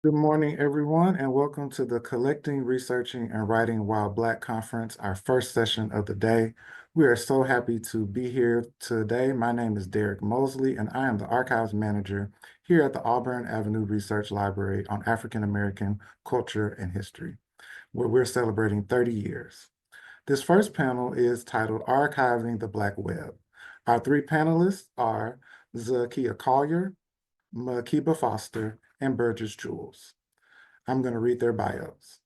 Good morning, everyone, and welcome to the Collecting, Researching, and Writing While Black Conference, our first session of the day. We are so happy to be here today. My name is Derek Mosley, and I am the Archives Manager here at the Auburn Avenue Research Library on African American Culture and History, where we're celebrating 30 years. This first panel is titled Archiving the Black Web. Our three panelists are Zakiya Collier, Makiba Foster, and Bergis Jules. I'm going to read their bios.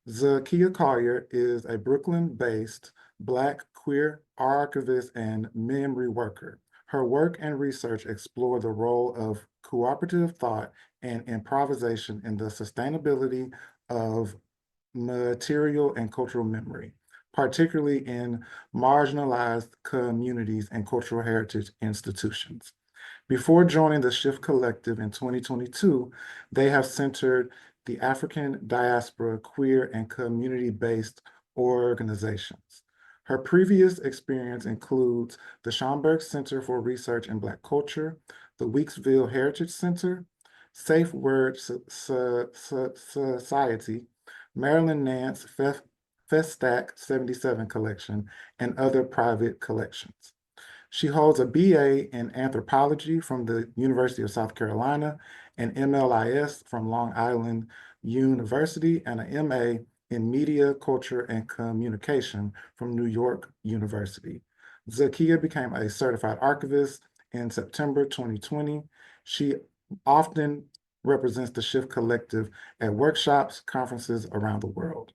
Zakiya Collier is a Brooklyn-based Black queer archivist and memory worker. Her work and research explore the role of cooperative thought and improvisation in the sustainability of material and cultural memory, particularly in marginalized communities and cultural heritage institutions. Before joining the Shift Collective in 2022, they have centered the African diaspora, queer, and community-based organizations. Her previous experience includes the Schomburg Center for Research in Black Culture, the Weeksville Heritage Center, Safe Word Society, Marilyn Nance Festac 77 Collection, and other private collections. She holds a BA in anthropology from the University of South Carolina, an MLIS from Long Island University, and an MA in media, culture, and communication from New York University. Zakiya became a certified archivist in September 2020. She often represents the Shift Collective at workshops, conferences around the world.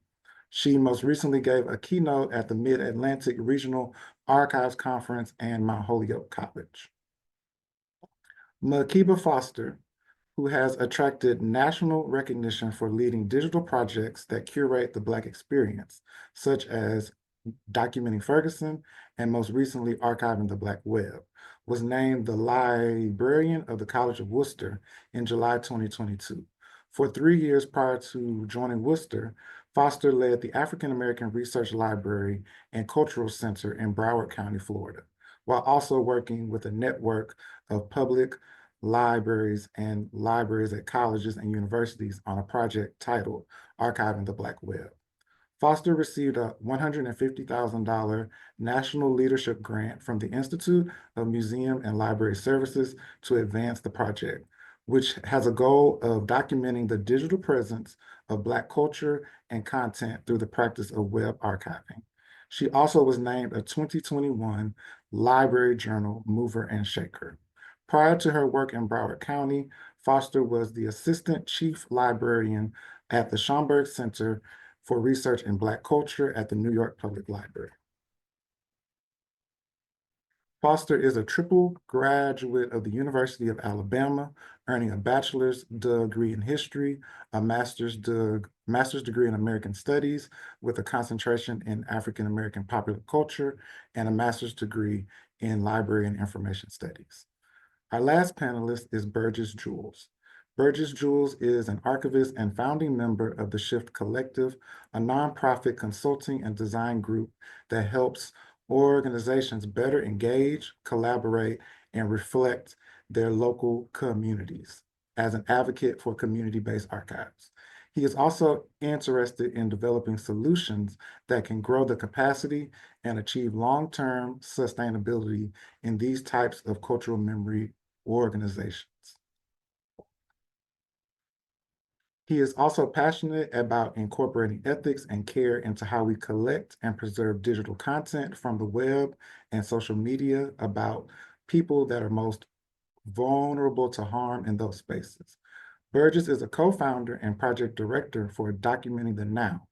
She most recently gave a keynote at the Mid-Atlantic Regional Archives Conference and Mount Holyoke College. Makiba Foster, who has attracted national recognition for leading digital projects that curate the Black experience, such as documenting Ferguson and most recently archiving the Black Web, was named the librarian of the College of Worcester in July 2022. For 3 years prior to joining Worcester, Foster led the African American Research Library and Cultural Center in Broward County, Florida, while also working with a network of public libraries and libraries at colleges and universities on a project titled Archiving the Black Web. Foster received a $150,000 National Leadership Grant from the Institute of Museum and Library Services to advance the project, which has a goal of documenting the digital presence of Black culture and content through the practice of web archiving. She also was named a 2021 Library Journal Mover and Shaker. Prior to her work in Broward County, Foster was the Assistant Chief Librarian at the Schomburg Center for Research in Black Culture at the New York Public Library. Foster is a triple graduate of the University of Alabama, earning a bachelor's degree in history, a master's degree in American Studies with a concentration in African American popular culture, and a master's degree in library and information studies. Our last panelist is Bergis Jules. Bergis Jules is an archivist and founding member of the Shift Collective, a nonprofit consulting and design group that helps organizations better engage, collaborate, and reflect their local communities as an advocate for community-based archives. He is also interested in developing solutions that can grow the capacity and achieve long-term sustainability in these types of cultural memory organizations. He is also passionate about incorporating ethics and care into how we collect and preserve digital content from the web and social media about people that are most vulnerable to harm in those spaces. Bergis is a co-founder and project director for Documenting the Now,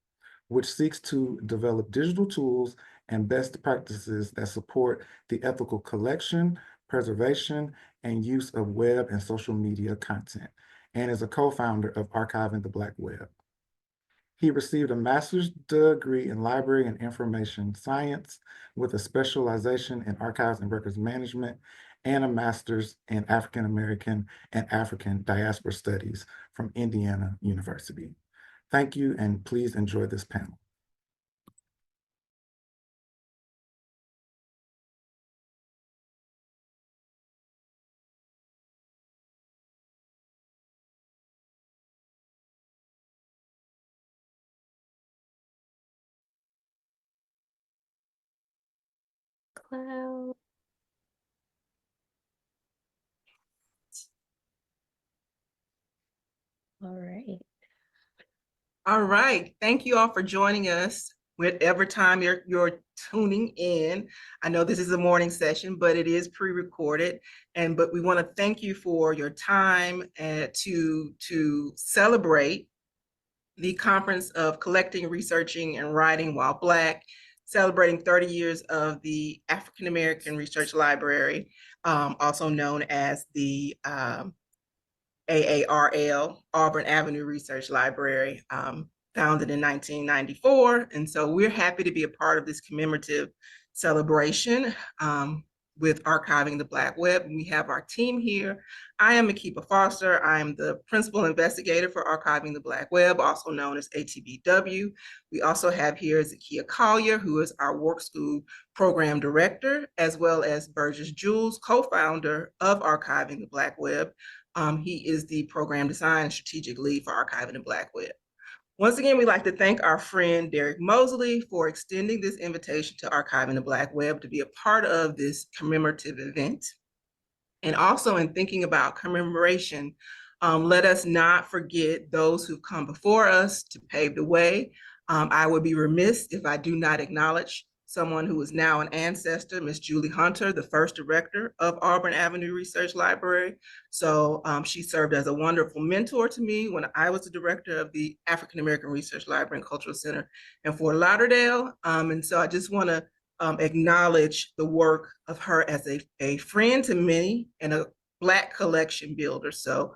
which seeks to develop digital tools and best practices that support the ethical collection, preservation, and use of web and social media content, and is a co-founder of Archiving the Black Web. He received a master's degree in library and information science with a specialization in archives and records management and a master's in African American and African diaspora studies from Indiana University. Thank you, and please enjoy this panel. cloud. All right. All right. Thank you all for joining us whatever time you're tuning in. I know this is a morning session, but it is pre-recorded. But we want to thank you for your time to celebrate the Conference of Collecting, Researching, and Writing While Black, celebrating 30 years of the African American Research Library, also known as the AARL, Auburn Avenue Research Library, founded in 1994. And so we're happy to be a part of this commemorative celebration with Archiving the Black Web. And we have our team here. I am Makiba Foster. I am the principal investigator for Archiving the Black Web, also known as ATBW. We also have here Zakiya Collier, who is our Work School Program Director, as well as Bergis Jules, co-founder of Archiving the Black Web. He is the program design and strategic lead for Archiving the Black Web. Once again, we'd like to thank our friend Derek Mosley for extending this invitation to Archiving the Black Web to be a part of this commemorative event. And also in thinking about commemoration, let us not forget those who've come before us to pave the way. I would be remiss if I do not acknowledge someone who is now an ancestor, Ms. Julie Hunter, the first director of Auburn Avenue Research Library. So she served as a wonderful mentor to me when I was the director of the African American Research Library and Cultural Center in Fort Lauderdale. And so I just want to acknowledge the work of her as a friend to many and a Black collection builder. So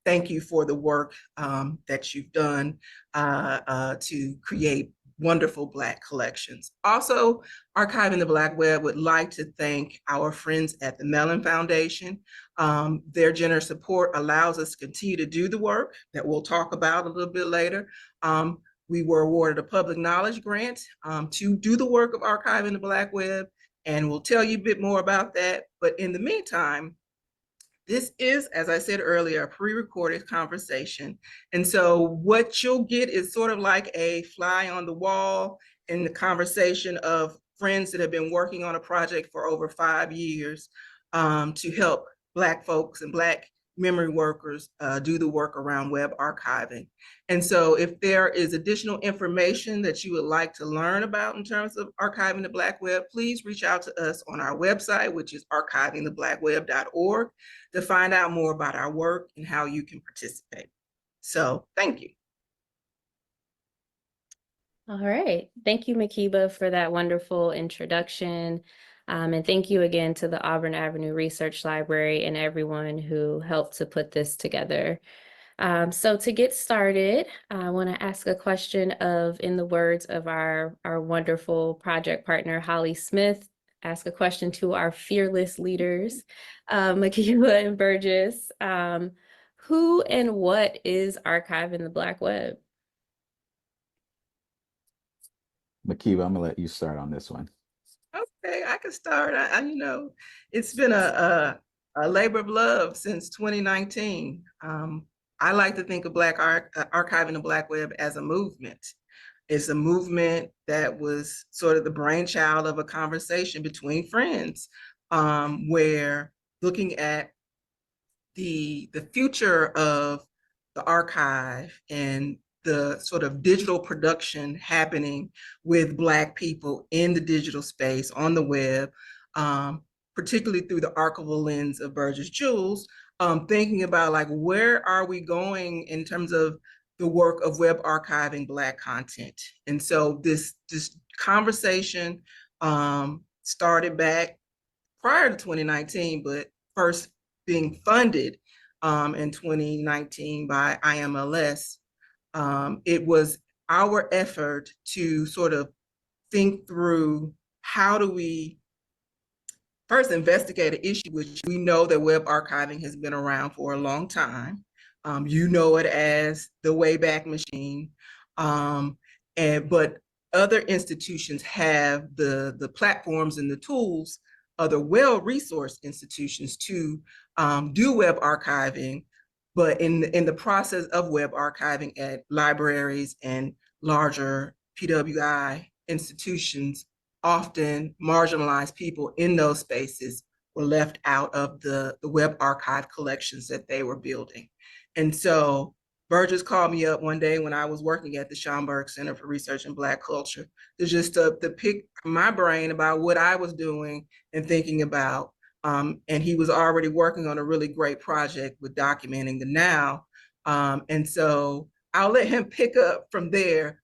thank you for the work that you've done to create wonderful Black collections. Also, Archiving the Black Web would like to thank our friends at the Mellon Foundation. Their generous support allows us to continue to do the work that we'll talk about a little bit later. We were awarded a public knowledge grant to do the work of Archiving the Black Web, and we'll tell you a bit more about that. But in the meantime, this is, as I said earlier, a pre-recorded conversation. And so what you'll get is sort of like a fly on the wall in the conversation of friends that have been working on a project for over 5 years to help Black folks and Black memory workers do the work around web archiving. And so if there is additional information that you would like to learn about in terms of Archiving the Black Web, please reach out to us on our website, which is archivingtheblackweb.org, to find out more about our work and how you can participate. So thank you. All right. Thank you, Makiba, for that wonderful introduction. And thank you again to the Auburn Avenue Research Library and everyone who helped to put this together. So to get started, I want to ask a question in the words of our wonderful project partner, Holly Smith, ask a question to our fearless leaders, Makiba and Bergis. Who and what is Archiving the Black Web? Makiba, I'm gonna let you start on this one. Okay, I can start. It's been a labor of love since 2019. I like to think of Archiving the Black Web as a movement. It's a movement that was sort of the brainchild of a conversation between friends, where looking at the future of the archive and the sort of digital production happening with Black people in the digital space on the web, particularly through the archival lens of Bergis Jules, thinking about like, where are we going in terms of the work of web archiving Black content? And so this conversation started back prior to 2019, but first being funded in 2019 by IMLS. It was our effort to sort of think through how do we first investigate an issue, which we know that web archiving has been around for a long time. You know it as the Wayback Machine, but other institutions have the platforms and the tools, other well-resourced institutions to do web archiving, but in the process of web archiving at libraries and larger PWI institutions, often marginalized people in those spaces were left out of the web archive collections that they were building. And so Bergis called me up one day when I was working at the Schomburg Center for Research in Black Culture to pick my brain about what I was doing and thinking about. And he was already working on a really great project with documenting the now. And so I'll let him pick up from there,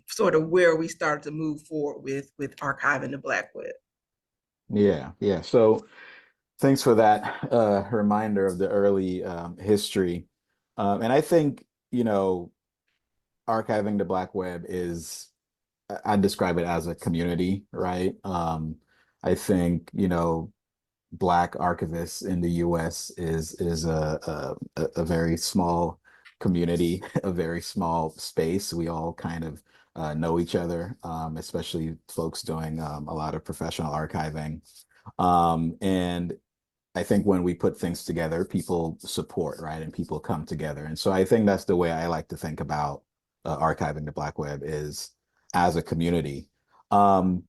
sort of where we started to move forward with archiving the Black web. Yeah. So thanks for that reminder of the early history. And I think, archiving the Black web is, I describe it as a community, right? I think, Black archivists in the US is a very small community, a very small space. We all kind of know each other, especially folks doing a lot of professional archiving. And I think when we put things together, people support, right? And people come together. And so I think that's the way I like to think about archiving the Black web is as a community. Um,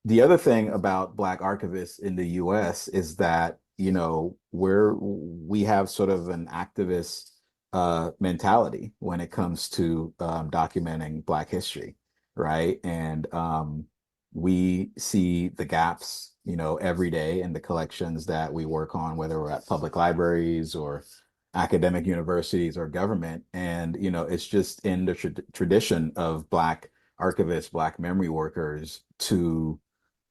the other thing about Black archivists in the US is that, we have sort of an activist mentality when it comes to documenting Black history, right? And we see the gaps, every day in the collections that we work on, whether we're at public libraries or academic universities or government. And, it's just in the tradition of Black archivists, Black memory workers to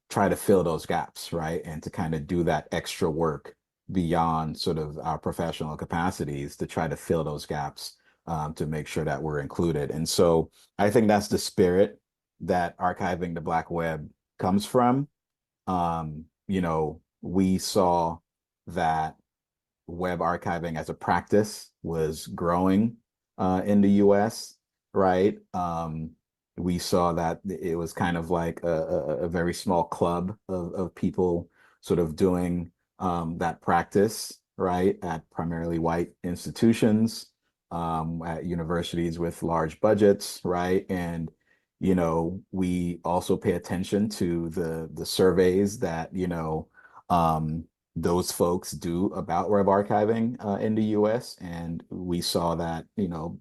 try to fill those gaps, right? And to kind of do that extra work beyond sort of our professional capacities to try to fill those gaps to make sure that we're included. And so I think that's the spirit that archiving the Black web comes from. We saw that web archiving as a practice was growing in the US, right? We saw that it was kind of like a very small club of people sort of doing that practice, right, at primarily white institutions, at universities with large budgets, right? And we also pay attention to the surveys that, those folks do about web archiving in the US. And we saw that,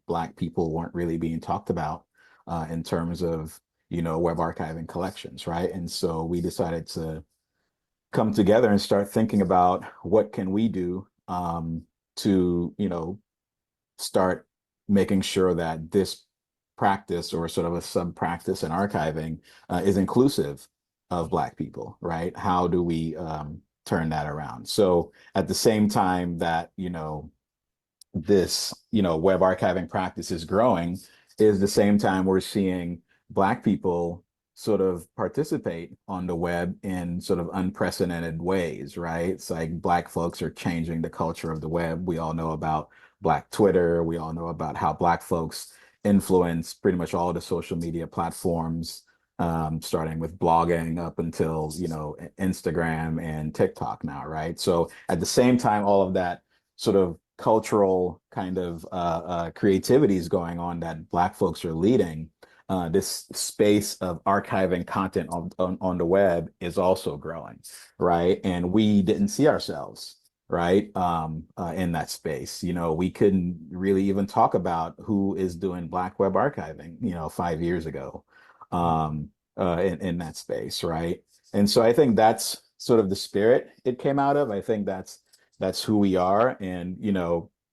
Black people weren't really being talked about in terms of, web archiving collections, right? And so we decided to come together and start thinking about what can we do to, start making sure that this practice or sort of a sub practice in archiving is inclusive of Black people, right? How do we turn that around? So at the same time that, this, web archiving practice is growing, is the same time we're seeing Black people sort of participate on the web in sort of unprecedented ways, right? It's like Black folks are changing the culture of the web. We all know about Black Twitter. We all know about how Black folks influence pretty much all the social media platforms, starting with blogging up until, Instagram and TikTok now, right? So at the same time, all of that sort of cultural kind of creativity is going on that Black folks are leading. This space of archiving content on the web is also growing, right? And we didn't see ourselves, right, in that space. We couldn't really even talk about who is doing Black web archiving, 5 years ago, in that space, right? And so I think that's sort of the spirit it came out of. I think that's who we are. And,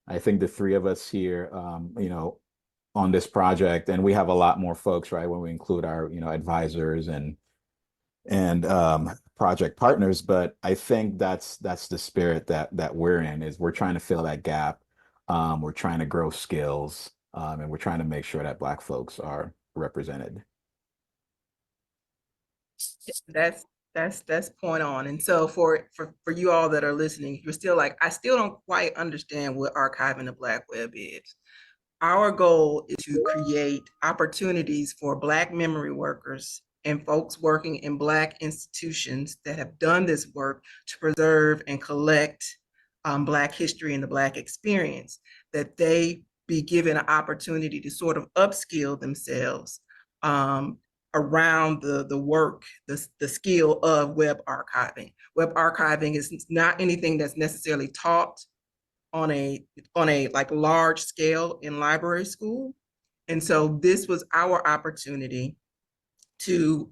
I think the three of us here, on this project, and we have a lot more folks, right, when we include our, advisors and project partners. But I think that's the spirit that we're in, is we're trying to fill that gap. We're trying to grow skills, and we're trying to make sure that Black folks are represented. That's point on. And so for you all that are listening, you're still like, I still don't quite understand what archiving the Black web is. Our goal is to create opportunities for Black memory workers and folks working in Black institutions that have done this work to preserve and collect Black history and the Black experience, that they be given an opportunity to sort of upskill themselves around the work, the skill of web archiving. Web archiving is not anything that's necessarily taught on a like large scale in library school. And so this was our opportunity to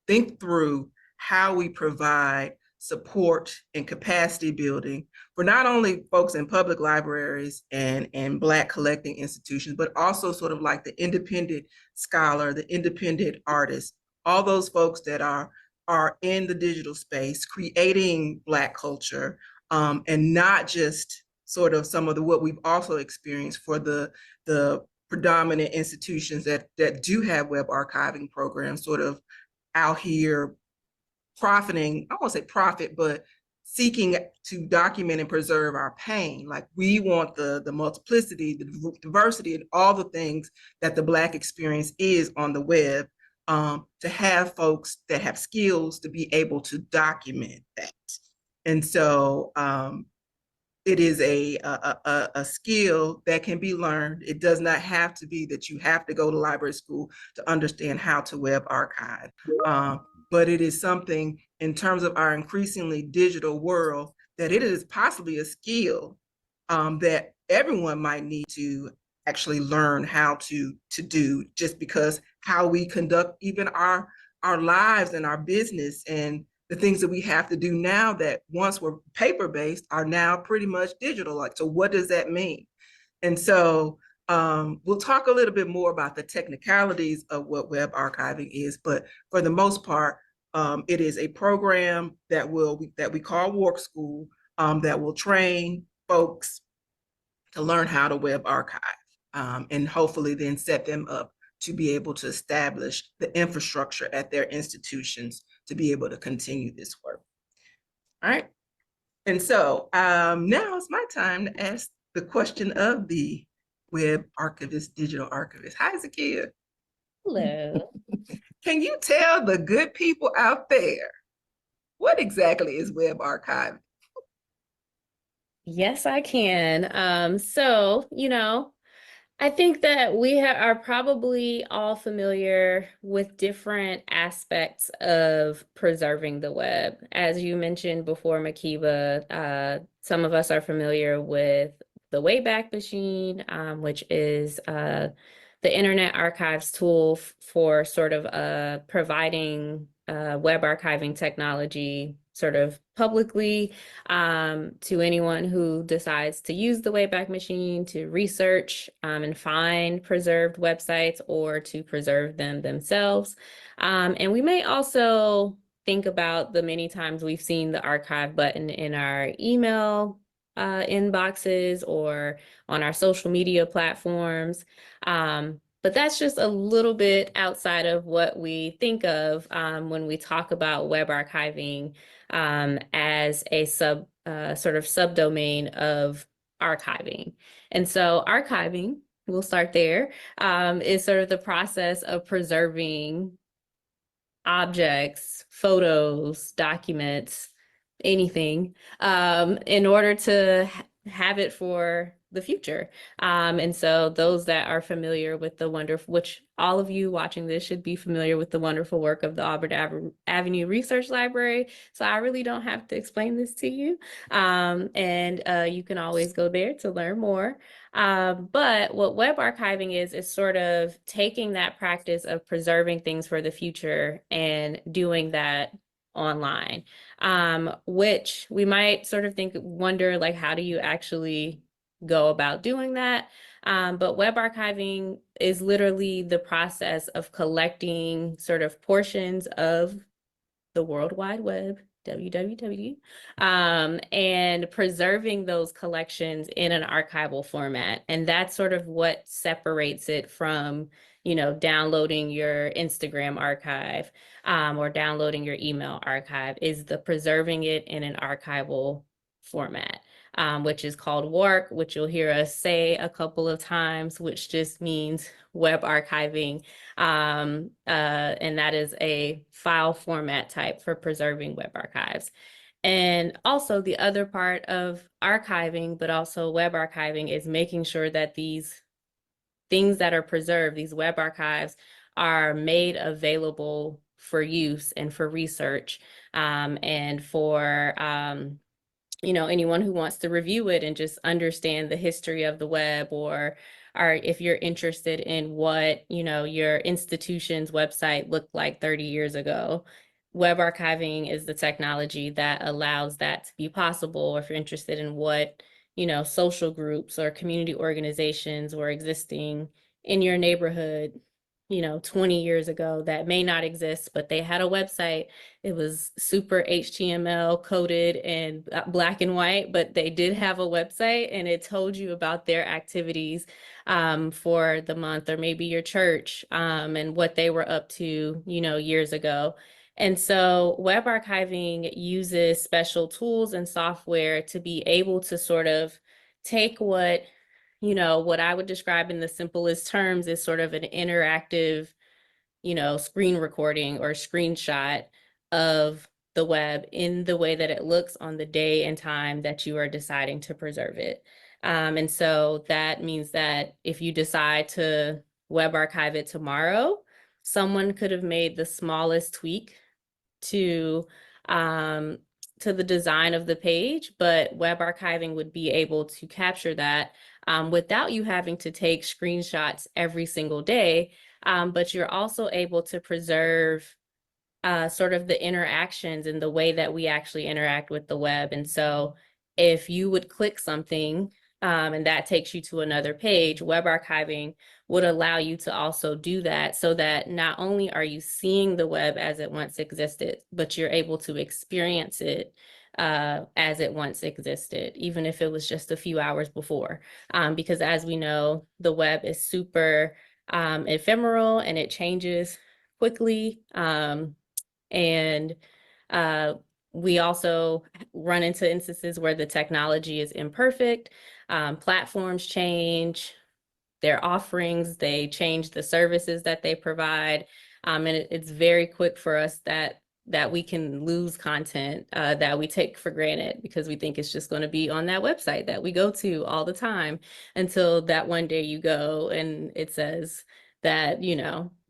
think through how we provide support and capacity building for not only folks in public libraries and Black collecting institutions, but also sort of like the independent scholar, the independent artist, all those folks that are in the digital space creating Black culture, and not just sort of some of the what we've also experienced for the predominant institutions that do have web archiving programs sort of out here profiting, I won't say profit, but seeking to document and preserve our pain. Like we want the multiplicity, the diversity, and all the things that the Black experience is on the web, to have folks that have skills to be able to document that. And so it is a skill that can be learned. It does not have to be that you have to go to library school to understand how to web archive. But it is something in terms of our increasingly digital world that it is possibly a skill that everyone might need to actually learn how to do, just because how we conduct even our lives and our business and the things that we have to do now that once were paper-based are now pretty much digital. Like, so what does that mean? And so we'll talk a little bit more about the technicalities of what web archiving is, but for the most part, it is a program that we call Work School, that will train folks to learn how to web archive, and hopefully then set them up to be able to establish the infrastructure at their institutions to be able to continue this work. All right. And so now it's my time to ask the question of the web archivist, digital archivist. Hi, Zakiya. Hello. Can you tell the good people out there what exactly is web archiving? Yes, I can. So, I think that we are probably all familiar with different aspects of preserving the web. As you mentioned before, Makiba, some of us are familiar with the Wayback Machine, which is the Internet Archives tool for sort of providing web archiving technology sort of publicly to anyone who decides to use the Wayback Machine to research and find preserved websites or to preserve them themselves. And we may also think about the many times we've seen the archive button in our email inboxes or on our social media platforms. But that's just a little bit outside of what we think of when we talk about web archiving as a sort of subdomain of archiving. And so archiving, we'll start there, is sort of the process of preserving objects, photos, documents, anything, in order to have it for the future. And so those that are familiar with the wonderful, which all of you watching this should be familiar with the wonderful work of the Auburn Avenue Research Library. So I really don't have to explain this to you. And you can always go there to learn more. But what web archiving is sort of taking that practice of preserving things for the future and doing that online, which we might sort of wonder, like, how do you actually go about doing that? But web archiving is literally the process of collecting sort of portions of the World Wide Web, WWW, and preserving those collections in an archival format. And that's sort of what separates it from, downloading your Instagram archive or downloading your email archive, is the preserving it in an archival format. Which is called WARC, which you'll hear us say a couple of times, which just means web archiving. And that is a file format type for preserving web archives. And also the other part of archiving, but also web archiving, is making sure that these things that are preserved, these web archives, are made available for use and for research, and for anyone who wants to review it and just understand the history of the web, or if you're interested in what, your institution's website looked like 30 years ago. Web archiving is the technology that allows that to be possible. Or if you're interested in what, social groups or community organizations were existing in your neighborhood, 20 years ago that may not exist, but they had a website. It was super HTML coded and black and white, but they did have a website and it told you about their activities for the month, or maybe your church and what they were up to, years ago. And so web archiving uses special tools and software to be able to sort of take what I would describe in the simplest terms is sort of an interactive, screen recording or screenshot of the web in the way that it looks on the day and time that you are deciding to preserve it. And so that means that if you decide to web archive it tomorrow, someone could have made the smallest tweak to um, to the design of the page, but web archiving would be able to capture that without you having to take screenshots every single day. But you're also able to preserve sort of the interactions and the way that we actually interact with the web. And so if you would click something and that takes you to another page, web archiving would allow you to also do that, so that not only are you seeing the web as it once existed, but you're able to experience it as it once existed, even if it was just a few hours before. Because as we know, the web is super ephemeral and it changes quickly. And we also run into instances where the technology is imperfect. Platforms change their offerings, they change the services that they provide. And it's very quick for us that we can lose content that we take for granted because we think it's just going to be on that website that we go to all the time, until that one day you go and it says that,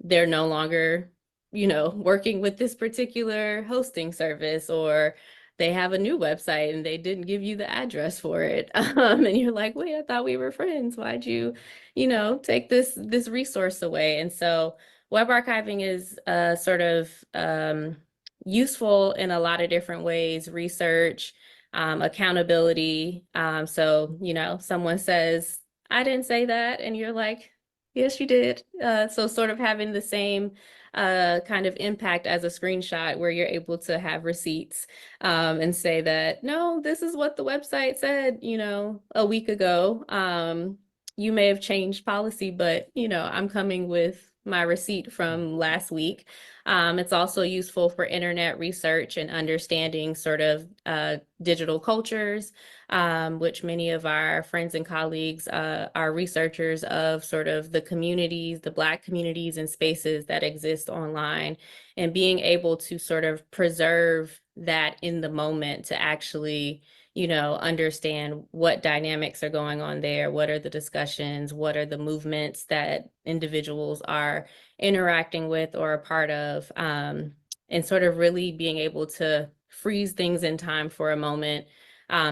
they're no longer, working with this particular hosting service, or they have a new website and they didn't give you the address for it. And you're like, wait, I thought we were friends. Why'd you, take this resource away? And so web archiving is sort of useful in a lot of different ways: research, accountability. So, someone says, I didn't say that. And you're like, yes, you did. So sort of having the same kind of impact as a screenshot, where you're able to have receipts and say that, no, this is what the website said, a week ago. You may have changed policy, but, I'm coming with my receipt from last week. It's also useful for internet research and understanding sort of digital cultures, which many of our friends and colleagues are researchers of sort of the communities, the Black communities and spaces that exist online, and being able to sort of preserve that in the moment to actually, understand what dynamics are going on there, what are the discussions, what are the movements that individuals are interacting with or a part of, and sort of really being able to freeze things in time for a moment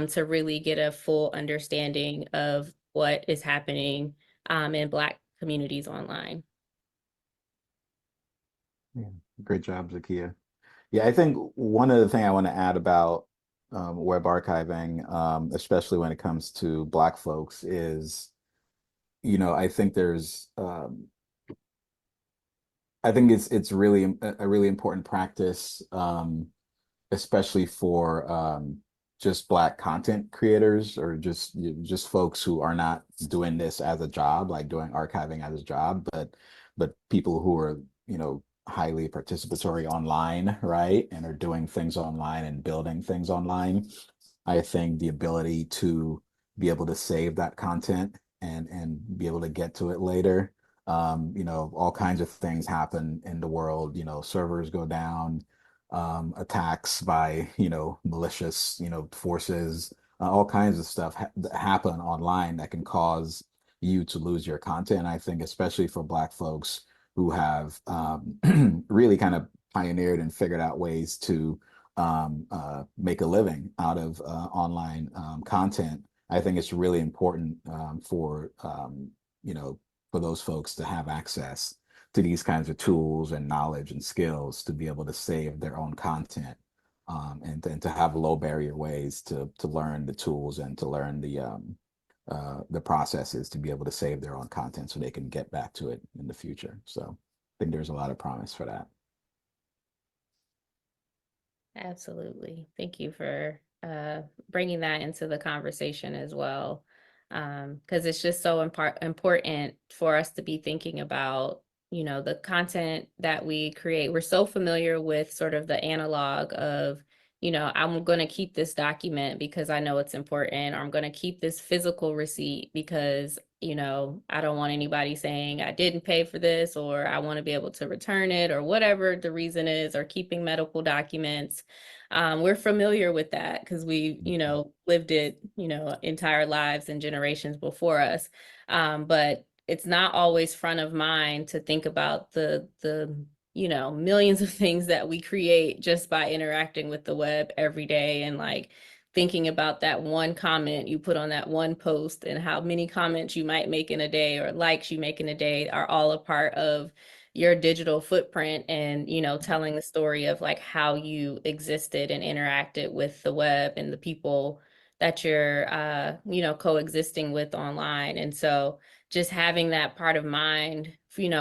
to really get a full understanding of what is happening in Black communities online. Yeah, great job, Zakiya. Yeah, I think one of the things I want to add about web archiving, especially when it comes to Black folks, is, I think it's really a really important practice, especially for just Black content creators, or just folks who are not doing this as a job, like doing archiving as a job, but people who are, highly participatory online, right? And are doing things online and building things online. I think the ability to be able to save that content and be able to get to it later. All kinds of things happen in the world, servers go down, attacks by, malicious, forces, all kinds of stuff that happen online that can cause you to lose your content. And I think especially for Black folks who have really kind of pioneered and figured out ways to make a living out of online content. I think it's really important for for those folks to have access to these kinds of tools and knowledge and skills to be able to save their own content, and to have low barrier ways to learn the tools and to learn the processes to be able to save their own content so they can get back to it in the future. So I think there's a lot of promise for that. Absolutely. Thank you for bringing that into the conversation as well. Because it's just so important for us to be thinking about, the content that we create. We're so familiar with sort of the analog of, I'm going to keep this document because I know it's important, or I'm going to keep this physical receipt because, I don't want anybody saying I didn't pay for this, or I want to be able to return it, or whatever the reason is, or keeping medical documents. We're familiar with that because we, lived it, entire lives and generations before us. But it's not always front of mind to think about the millions of things that we create just by interacting with the web every day, and like thinking about that one comment you put on that one post, and how many comments you might make in a day or likes you make in a day are all a part of your digital footprint, and telling the story of like how you existed and interacted with the web and the people that you're coexisting with online. And so just having that part of mind,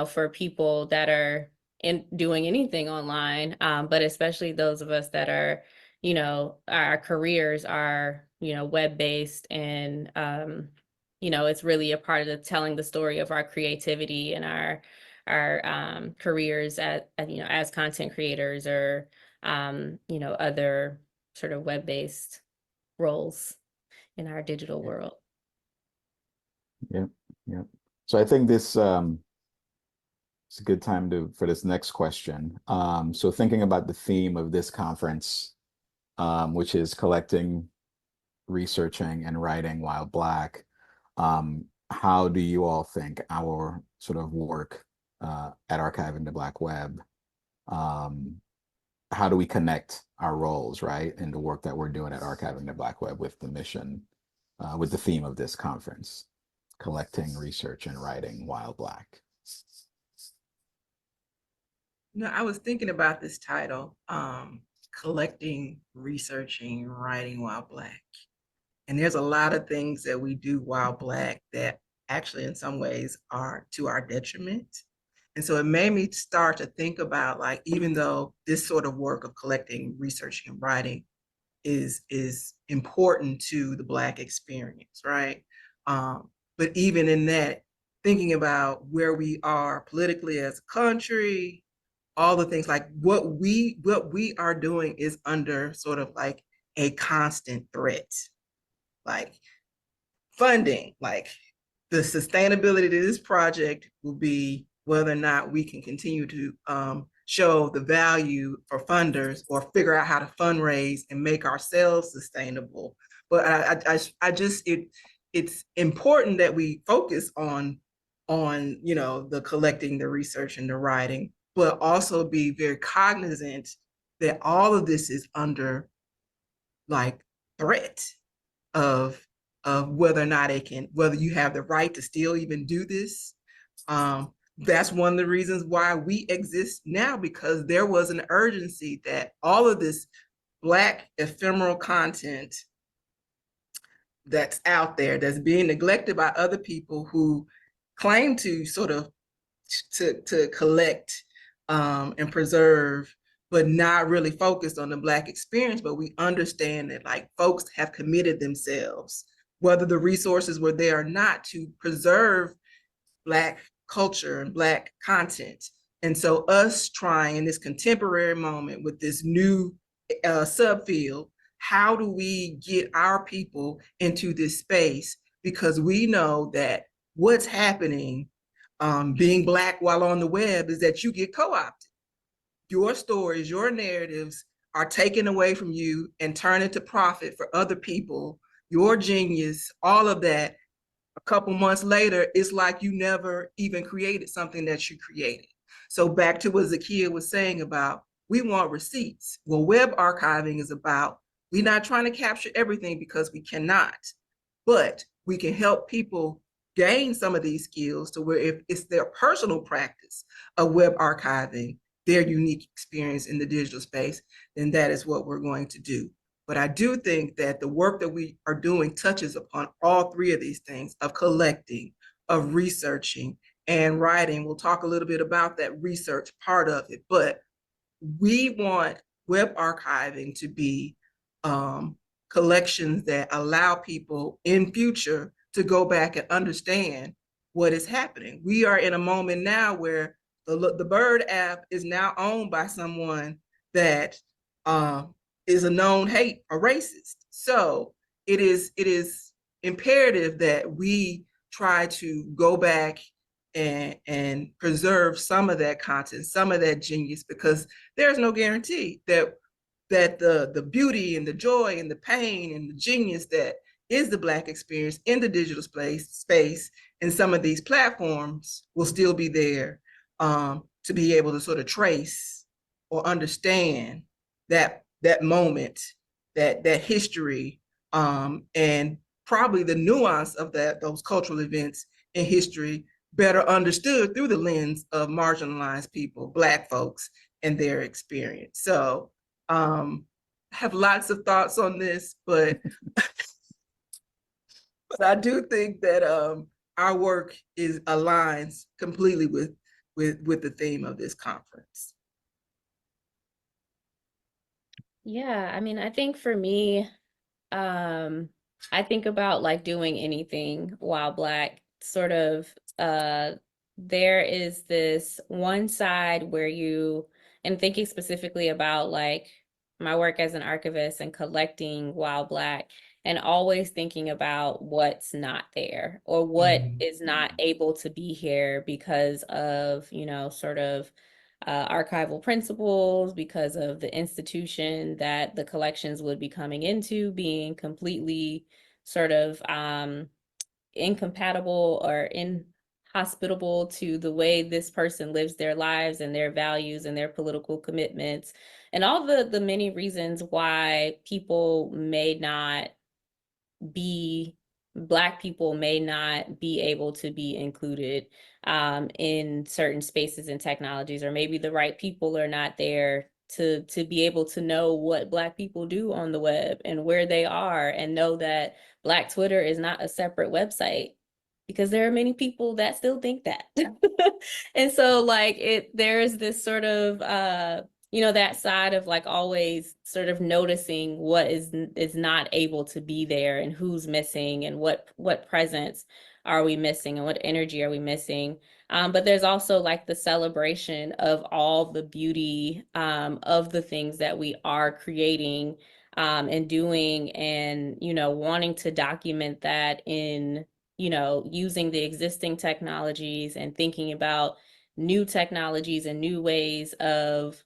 for people that are doing anything online, but especially those of us that are, our careers are, web-based, and, it's really a part of the telling the story of our creativity and our careers as content creators, or, other sort of web-based roles in our digital world. Yeah, yeah. So I think this it's a good time for this next question. So thinking about the theme of this conference, which is collecting, researching, and writing while Black, how do you all think our sort of work at Archiving the Black Web, how do we connect our roles, right, in the work that we're doing at Archiving the Black Web with the mission, with the theme of this conference, collecting, research, and writing while Black? I was thinking about this title, collecting, researching, writing while Black. And there's a lot of things that we do while Black that actually in some ways are to our detriment. And so it made me start to think about, like, even though this sort of work of collecting, researching, and writing is important to the Black experience, right? But even in that, thinking about where we are politically as a country, all the things, like what we are doing is under sort of like a constant threat, like funding, like the sustainability of this project will be whether or not we can continue to show the value for funders, or figure out how to fundraise and make ourselves sustainable. But I just, it's important that we focus on the collecting, the research, and the writing, but also be very cognizant that all of this is under like threat of whether or not whether you have the right to still even do this. That's one of the reasons why we exist now, because there was an urgency that all of this Black ephemeral content that's out there, that's being neglected by other people who claim to sort of to collect and preserve, but not really focused on the Black experience. But we understand that like folks have committed themselves, whether the resources were there or not, to preserve Black culture and Black content. And so us trying in this contemporary moment with this new subfield, how do we get our people into this space? Because we know that what's happening being Black while on the web is that you get co-opted. Your stories, your narratives are taken away from you and turned into profit for other people. Your genius, all of that, a couple months later, it's like you never even created something that you created. So back to what Zakiya was saying about, we want receipts. Well, web archiving is about, we're not trying to capture everything because we cannot, but we can help people gain some of these skills to where if it's their personal practice of web archiving, their unique experience in the digital space, then that is what we're going to do. But I do think that the work that we are doing touches upon all three of these things of collecting, of researching, and writing. We'll talk a little bit about that research part of it, but we want web archiving to be collections that allow people in future to go back and understand what is happening. We are in a moment now where the Bird app is now owned by someone that is a known hate or racist. So it is imperative that we try to go back and preserve some of that content, some of that genius, because there's no guarantee that the beauty and the joy and the pain and the genius that is the Black experience in the digital space and some of these platforms will still be there to be able to sort of trace or understand that moment, that history, and probably the nuance of those cultural events in history better understood through the lens of marginalized people, Black folks, and their experience. So I have lots of thoughts on this, but but I do think that our work aligns completely with the theme of this conference. Yeah, I mean, I think for me, I think about like doing anything while Black, sort of, there is this one side where and thinking specifically about like my work as an archivist and collecting while Black, and always thinking about what's not there or what is not able to be here because of, sort of archival principles, because of the institution that the collections would be coming into being completely sort of incompatible or inhospitable to the way this person lives their lives and their values and their political commitments, and all the many reasons why Black people may not be able to be included in certain spaces and technologies, or maybe the right people are not there to be able to know what Black people do on the web and where they are, and know that Black Twitter is not a separate website, because there are many people that still think that. And so like there's this sort of that side of like always sort of noticing what is not able to be there, and who's missing, and what presence are we missing, and what energy are we missing. But there's also like the celebration of all the beauty of the things that we are creating and doing, and wanting to document that in using the existing technologies, and thinking about new technologies and new ways of,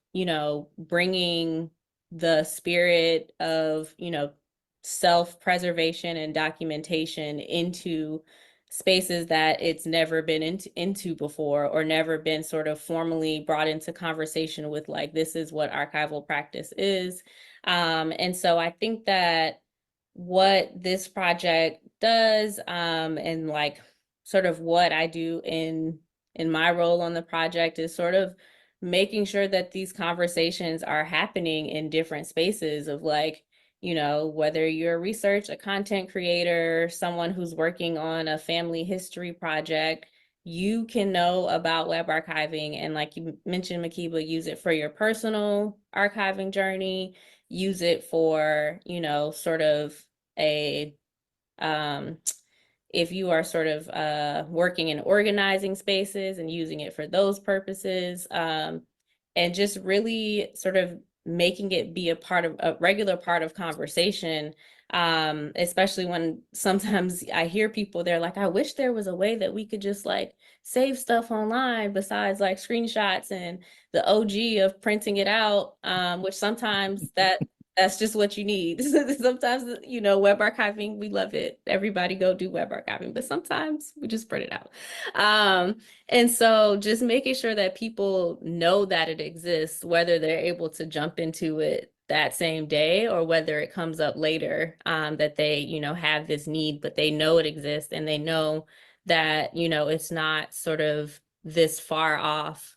bringing the spirit of, self-preservation and documentation into spaces that it's never been into before, or never been sort of formally brought into conversation with, like, this is what archival practice is. And so I think that what this project does, and like sort of what I do in my role on the project, is sort of making sure that these conversations are happening in different spaces of, like, whether you're a content creator, someone who's working on a family history project, you can know about web archiving, and like you mentioned, Makiba, use it for your personal archiving journey, use it for, sort of a, if you are sort of working in organizing spaces and using it for those purposes, and just really sort of making it be a regular part of conversation, especially when sometimes I hear people, they're like, I wish there was a way that we could just like save stuff online besides like screenshots and the OG of printing it out, which sometimes that That's just what you need. Sometimes, web archiving, we love it. Everybody go do web archiving, but sometimes we just print it out. And so just making sure that people know that it exists, whether they're able to jump into it that same day or whether it comes up later, that they, have this need, but they know it exists and they know that, it's not sort of this far off,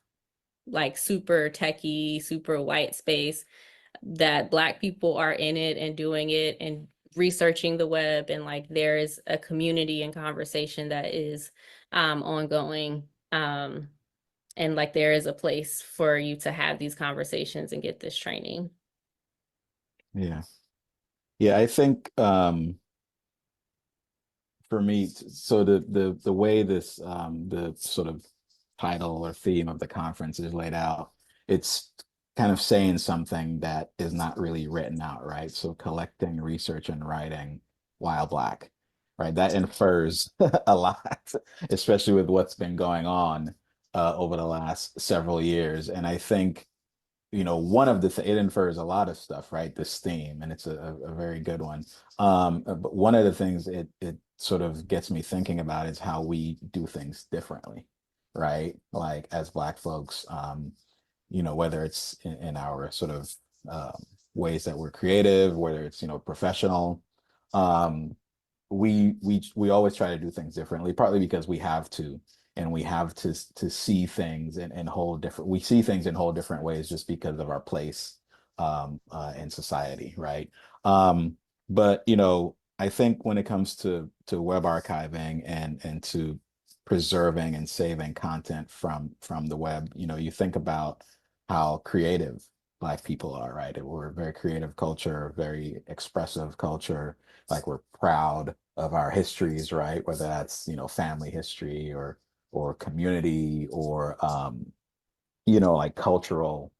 like super techie, super white space, that Black people are in it and doing it and researching the web, and like there is a community and conversation that is ongoing, and like there is a place for you to have these conversations and get this training. Yeah. Yeah, I think for me, so the way this the sort of title or theme of the conference is laid out, it's kind of saying something that is not really written out, right? So collecting, research, and writing while Black, right? That infers a lot, especially with what's been going on over the last several years. And I think, one of it infers a lot of stuff, right? This theme, and it's a very good one. But one of the things it sort of gets me thinking about is how we do things differently, right? Like as Black folks, whether it's in our sort of ways that we're creative, whether it's, professional, um, we always try to do things differently, partly because we have to, and we have to see things in whole different, we see things in whole different ways just because of our place in society, right? But I think when it comes to web archiving and to preserving and saving content from the web, you think about how creative Black people are, right? We're a very creative culture, very expressive culture. Like we're proud of our histories, right? Whether that's, family history or community or like cultural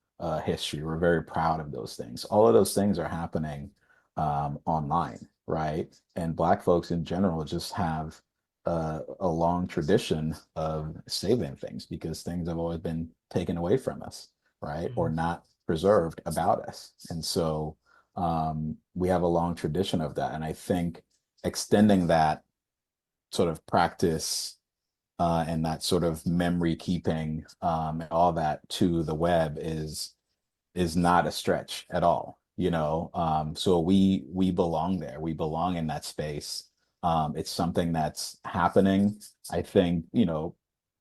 history. We're very proud of those things. All of those things are happening online, right? And Black folks in general just have a long tradition of saving things because things have always been taken away from us, right? Or not preserved about us. And so we have a long tradition of that. And I think extending that sort of practice and that sort of memory keeping and all that to the web is not a stretch at all, so we belong there, we belong in that space. It's something that's happening. I think,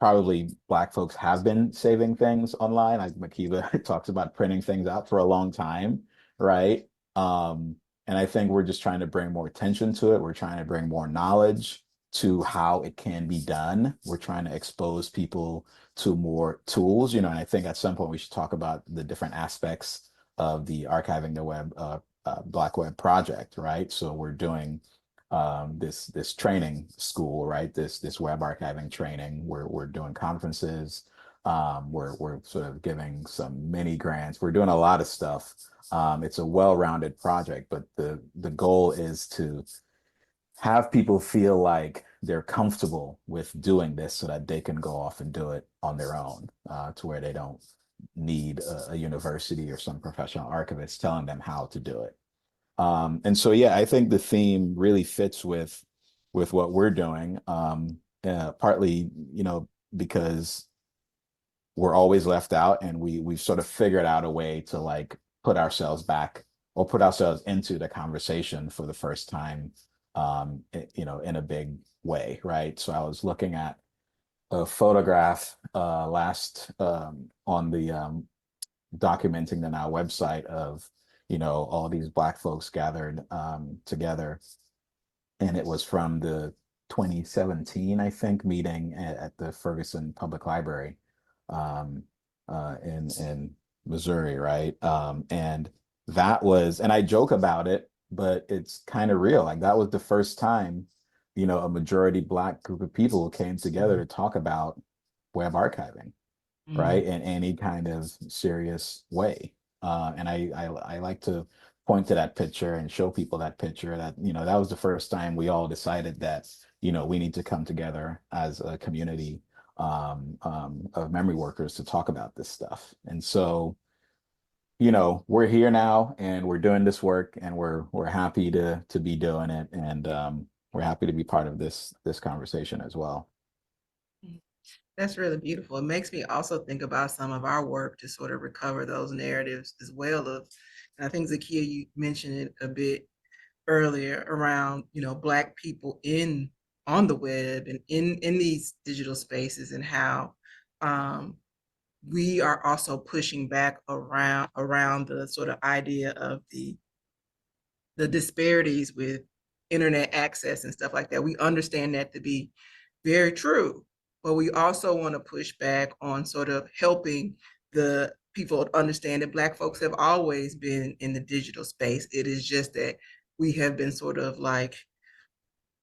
probably Black folks have been saving things online, like Makiba talks about printing things out for a long time, right? And I think we're just trying to bring more attention to it. We're trying to bring more knowledge to how it can be done. We're trying to expose people to more tools, and I think at some point we should talk about the different aspects of the Archiving the Web Black Web project, right? So we're doing this training school, right? This web archiving training. We're doing conferences. We're sort of giving some mini grants. We're doing a lot of stuff. It's a well-rounded project, but the goal is to have people feel like they're comfortable with doing this so that they can go off and do it on their own, to where they don't need a university or some professional archivist telling them how to do it. And so, yeah, I think the theme really fits with what we're doing, partly, because we're always left out, and we've sort of figured out a way to like put ourselves back or put ourselves into the conversation for the first time, in a big way, right? So I was looking at a photograph last on the documenting the Now website of, all these Black folks gathered together, and it was from the 2017, I think, meeting at the Ferguson Public Library um, in Missouri, right? And that was, and I joke about it, but it's kind of real. Like that was the first time, a majority Black group of people came together to talk about web archiving, right? In any kind of serious way. And I like to point to that picture and show people that picture that, that was the first time we all decided that, we need to come together as a community of memory workers to talk about this stuff. And so, you know, we're here now and we're doing this work and we're happy to be doing it. And we're happy to be part of this conversation as well. That's really beautiful. It makes me also think about some of our work to sort of recover those narratives as well of, and I think Zakiya, you mentioned it a bit earlier around, you know, Black people in on the web and in these digital spaces, and how we are also pushing back around the sort of idea of the disparities with internet access and stuff like that. We understand that to be very true, but we also want to push back on sort of helping the people understand that Black folks have always been in the digital space. It is just that we have been sort of like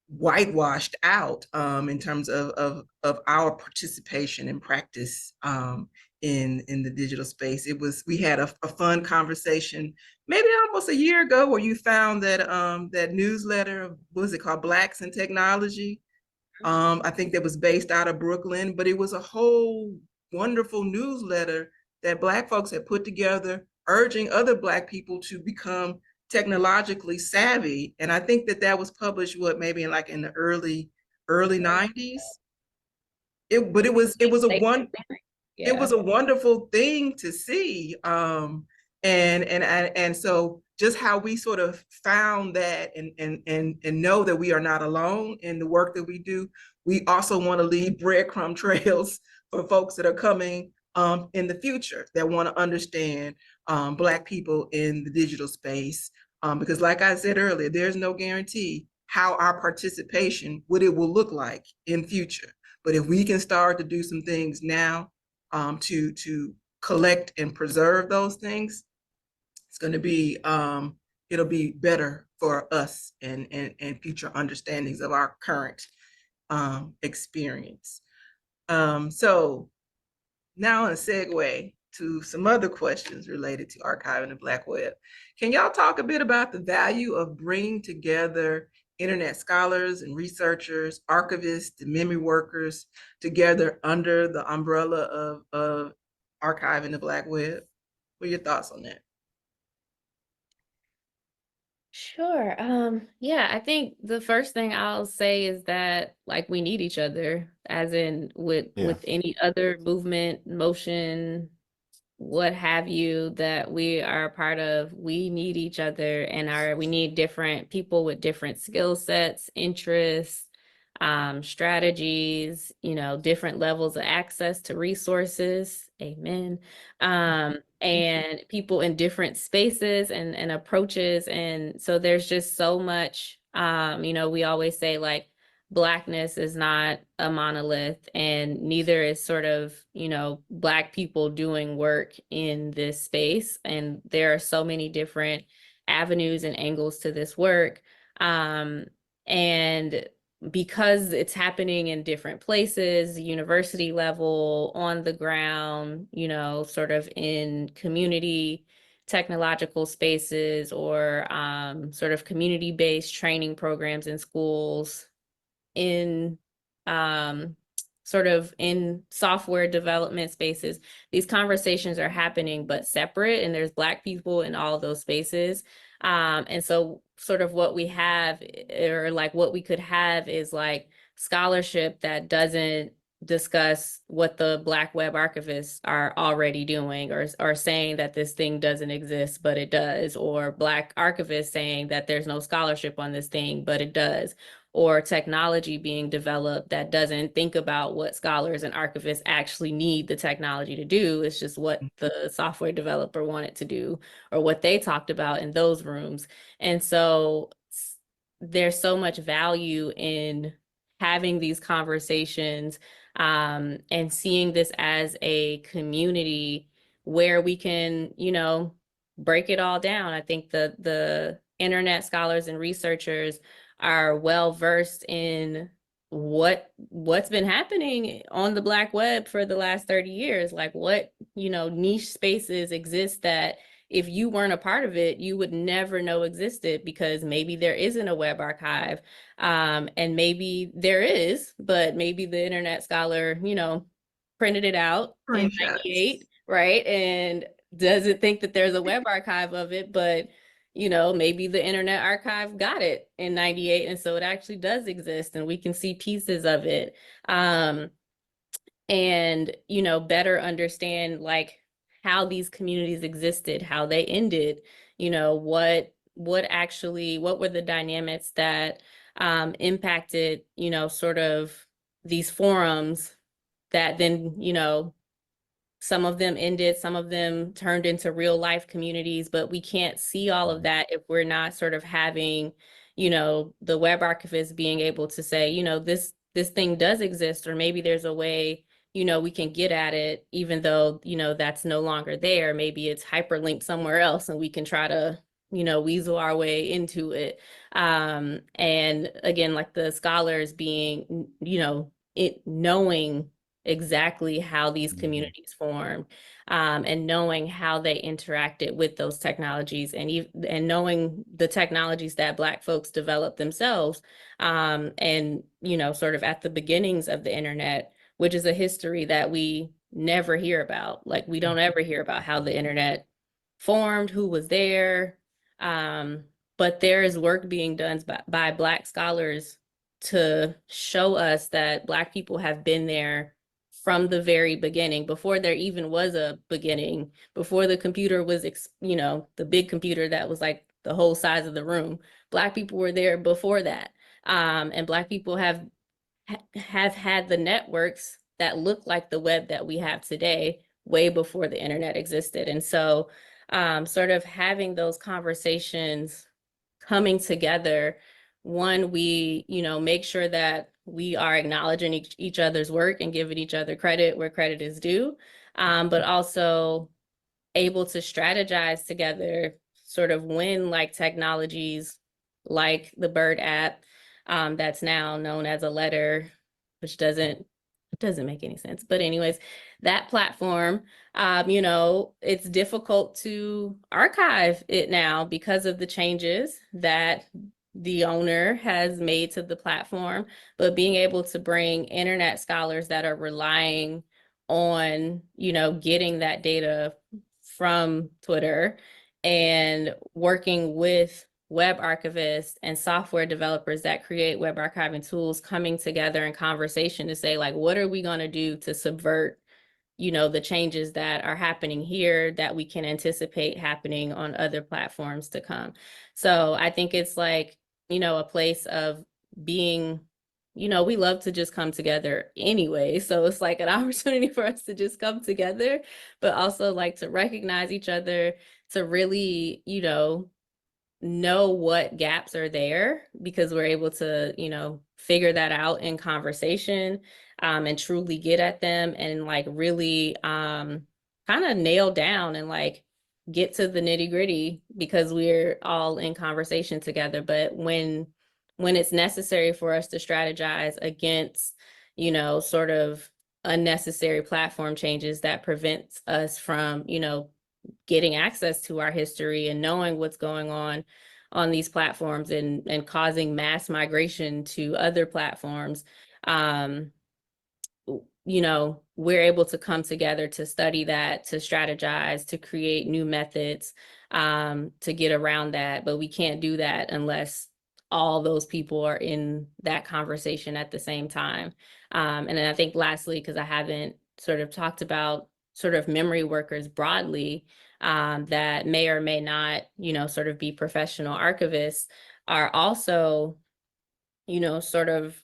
whitewashed out in terms of our participation and practice in the digital space. We had a fun conversation maybe almost a year ago where you found that that newsletter, what was it called, Blacks in Technology? I think that was based out of Brooklyn, but it was a whole wonderful newsletter that Black folks had put together, urging other Black people to become technologically savvy. And I think that that was published, what, maybe in like in the early 90s. But it was a one it was a wonderful thing to see. And so just how we sort of found that and know that we are not alone in the work that we do. We also want to leave breadcrumb trails for folks that are coming in the future that want to understand Black people in the digital space. Because like I said earlier, there's no guarantee how our participation, what it will look like in future. But if we can start to do some things now to collect and preserve those things, it's going to be it'll be better for us and future understandings of our current experience. So now in a segue to some other questions related to archiving the Black web. Can y'all talk a bit about the value of bringing together internet scholars and researchers, archivists, and memory workers together under the umbrella of archiving the Black web? What are your thoughts on that? Sure. Yeah, I think the first thing I'll say is that like we need each other, as in with any other movement, motion, what have you, that we are a part of. We need each other, and we need different people with different skill sets, interests, strategies, you know, different levels of access to resources. Amen. And people in different spaces and approaches. And so there's just so much, you know, we always say like Blackness is not a monolith, and neither is sort of, you know, Black people doing work in this space. And there are so many different avenues and angles to this work. And because it's happening in different places, university level, on the ground, you know, sort of in community technological spaces, or sort of community-based training programs in schools, in sort of in software development spaces, these conversations are happening but separate, and there's Black people in all those spaces. And so sort of what we have, or like what we could have, is like scholarship that doesn't discuss what the Black web archivists are already doing, or saying that this thing doesn't exist but it does, or Black archivists saying that there's no scholarship on this thing but it does, or technology being developed that doesn't think about what scholars and archivists actually need the technology to do. It's just what the software developer wanted to do, or what they talked about in those rooms. And so there's so much value in having these conversations, and seeing this as a community where we can, you know, break it all down. I think the internet scholars and researchers are well versed in what's been happening on the Black web for the last 30 years. Like what, you know, niche spaces exist that if you weren't a part of it, you would never know existed, because maybe there isn't a web archive. And maybe there is, but maybe the internet scholar, you know, printed it out in 98, right? And doesn't think that there's a web archive of it, but maybe the Internet Archive got it in 98, and so it actually does exist, and we can see pieces of it. And better understand like how these communities existed, how they ended, what were the dynamics that impacted, sort of these forums that then, some of them ended, some of them turned into real life communities, but we can't see all of that if we're not sort of having, the web archivist being able to say, this thing does exist, or maybe there's a way, we can get at it, even though, that's no longer there. Maybe it's hyperlinked somewhere else and we can try to, weasel our way into it. And again, like the scholars being, knowing exactly how these communities form, and knowing how they interacted with those technologies, and knowing the technologies that Black folks developed themselves, and sort of at the beginnings of the internet, which is a history that we never hear about. Like, we don't ever hear about how the internet formed, who was there. But there is work being done by Black scholars to show us that Black people have been there from the very beginning, before there even was a beginning, before the computer was, the big computer that was like the whole size of the room. Black people were there before that. And Black people have had the networks that look like the web that we have today way before the internet existed. And so sort of having those conversations coming together, one, we, make sure that we are acknowledging each other's work and giving each other credit where credit is due, but also able to strategize together, sort of when like technologies like the Bird app, that's now known as a letter, which doesn't make any sense. But anyways, that platform, it's difficult to archive it now because of the changes that the owner has made to the platform. But being able to bring internet scholars that are relying on, getting that data from Twitter, and working with web archivists and software developers that create web archiving tools, coming together in conversation to say, like, what are we going to do to subvert, the changes that are happening here that we can anticipate happening on other platforms to come. So I think it's like, a place of being, we love to just come together anyway. So it's like an opportunity for us to just come together, but also like to recognize each other, to really, know what gaps are there, because we're able to, figure that out in conversation, and truly get at them, and like really kind of nail down and like get to the nitty gritty, because we're all in conversation together. But when it's necessary for us to strategize against, sort of unnecessary platform changes that prevents us from, getting access to our history and knowing what's going on these platforms, and causing mass migration to other platforms, we're able to come together to study that, to strategize, to create new methods, to get around that. But we can't do that unless all those people are in that conversation at the same time. And then I think lastly, because I haven't sort of talked about sort of memory workers broadly, that may or may not, sort of be professional archivists, are also, sort of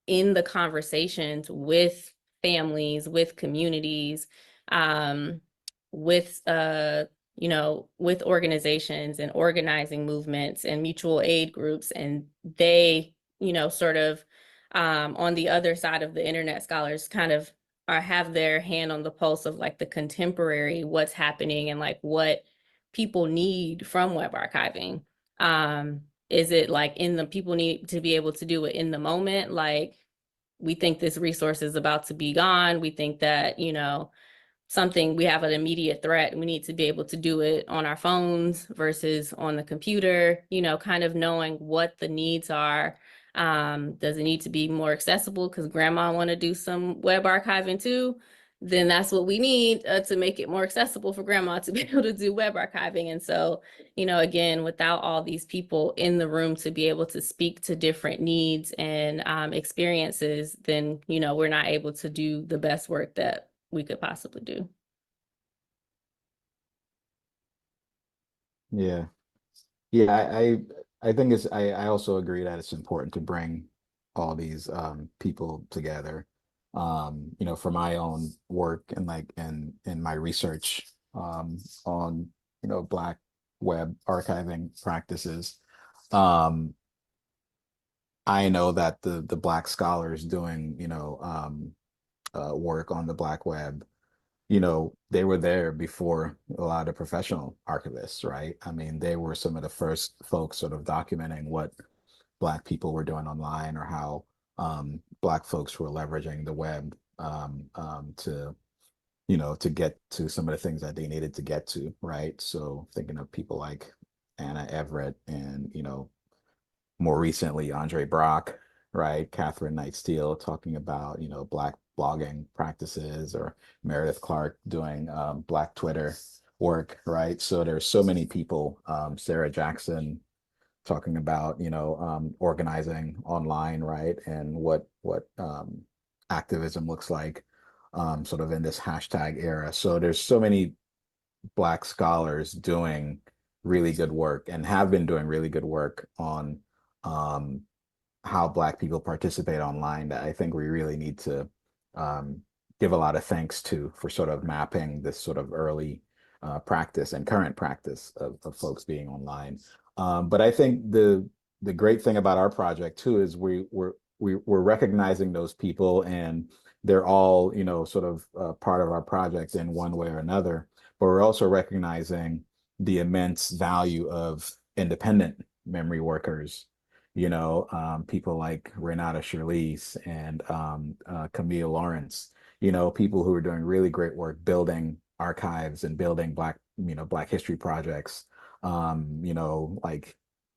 in the conversations with families, with communities, with with organizations and organizing movements and mutual aid groups. And they, sort of on the other side of the internet, scholars kind of have their hand on the pulse of like the contemporary, what's happening, and like what people need from web archiving. Is it like people need to be able to do it in the moment? Like, we think this resource is about to be gone. We think that, we have an immediate threat. We need to be able to do it on our phones versus on the computer, kind of knowing what the needs are. Does it need to be more accessible because grandma want to do some web archiving too? then that's what we need to make it more accessible for grandma to be able to do web archiving. And so, you know, again, without all these people in the room to be able to speak to different needs and experiences, then, you know, we're not able to do the best work that we could possibly do. Yeah. Yeah, I think I also agree that it's important to bring all these people together. You know, for my own work and like in my research on, you know, Black web archiving practices. Um, I know that the Black scholars doing, you know, work on the Black web, you know, they were there before a lot of professional archivists, right? I mean, they were some of the first folks sort of documenting what Black people were doing online, or how Black folks were leveraging the web to, you know, to get to some of the things that they needed to get to, right? So thinking of people like Anna Everett and, you know, more recently Andre Brock, right? Catherine Knight Steele talking about, you know, Black blogging practices, or Meredith Clark doing Black Twitter work, right? So there's so many people, Sarah Jackson talking about, you know, organizing online, right? And what activism looks like sort of in this hashtag era. So there's so many Black scholars doing really good work, and have been doing really good work on um, how Black people participate online, that I think we really need to um, give a lot of thanks to, for sort of mapping this sort of early practice and current practice of folks being online. But I think the great thing about our project too is we're recognizing those people, and they're all, you know, sort of part of our project in one way or another. But we're also recognizing the immense value of independent memory workers, you know, people like Renata Shirlise and Camille Lawrence, you know, people who are doing really great work building archives and building Black, you know, Black history projects, you know, like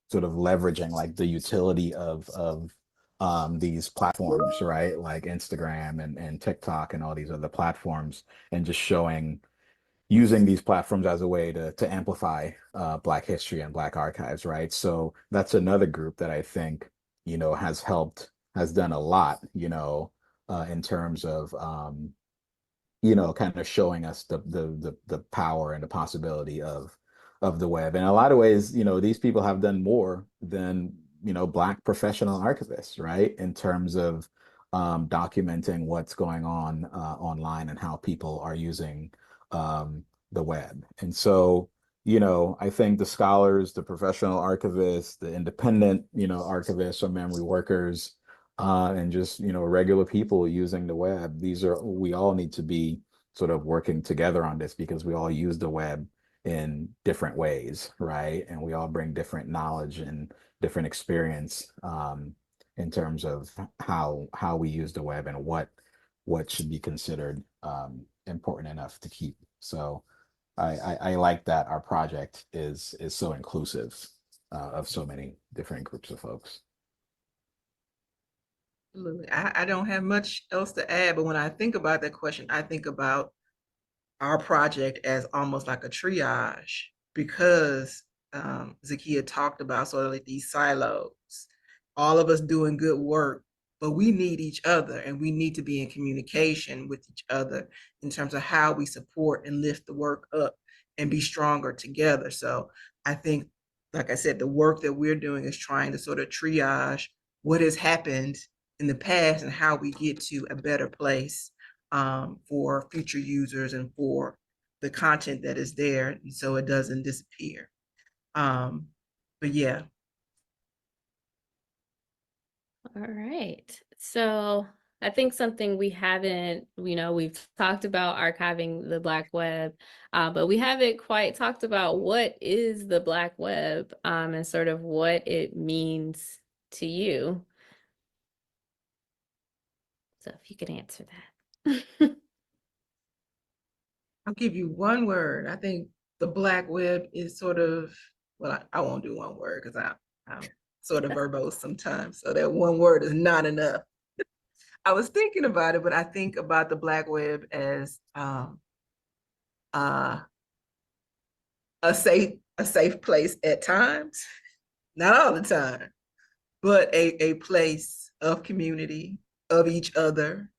sort of leveraging like the utility of these platforms, right? Like Instagram and TikTok and all these other platforms, and just showing, using these platforms as a way to amplify Black history and Black archives, right? So that's another group that I think, you know, has done a lot, you know, in terms of, you know, kind of showing us the power and the possibility of the web. In a lot of ways, you know, these people have done more than, you know, Black professional archivists, right? In terms of documenting what's going on online and how people are using the web. And so, you know, I think the scholars, the professional archivists, the independent, you know, archivists or memory workers, and just, you know, regular people using the web. We all need to be sort of working together on this, because we all use the web in different ways, right? And we all bring different knowledge and different experience in terms of how we use the web, and what should be considered important enough to keep. So I like that our project is so inclusive of so many different groups of folks. Absolutely. I don't have much else to add, but when I think about that question, I think about our project as almost like a triage, because Zakiya talked about sort of like these silos, all of us doing good work, but we need each other, and we need to be in communication with each other in terms of how we support and lift the work up and be stronger together. So I think, like I said, the work that we're doing is trying to sort of triage what has happened in the past and how we get to a better place for future users and for the content that is there, and so it doesn't disappear. But yeah. All right. So I think something we haven't, you know, we've talked about archiving the Black web, but we haven't quite talked about what is the Black web, and sort of what it means to you. So if you could answer that. I'll give you one word. I think the Black web is sort of, well, I won't do one word because I'm sort of verbose sometimes. So that one word is not enough. I was thinking about it, but I think about the Black web as uh, a safe place at times, not all the time, but a place of community, of each other,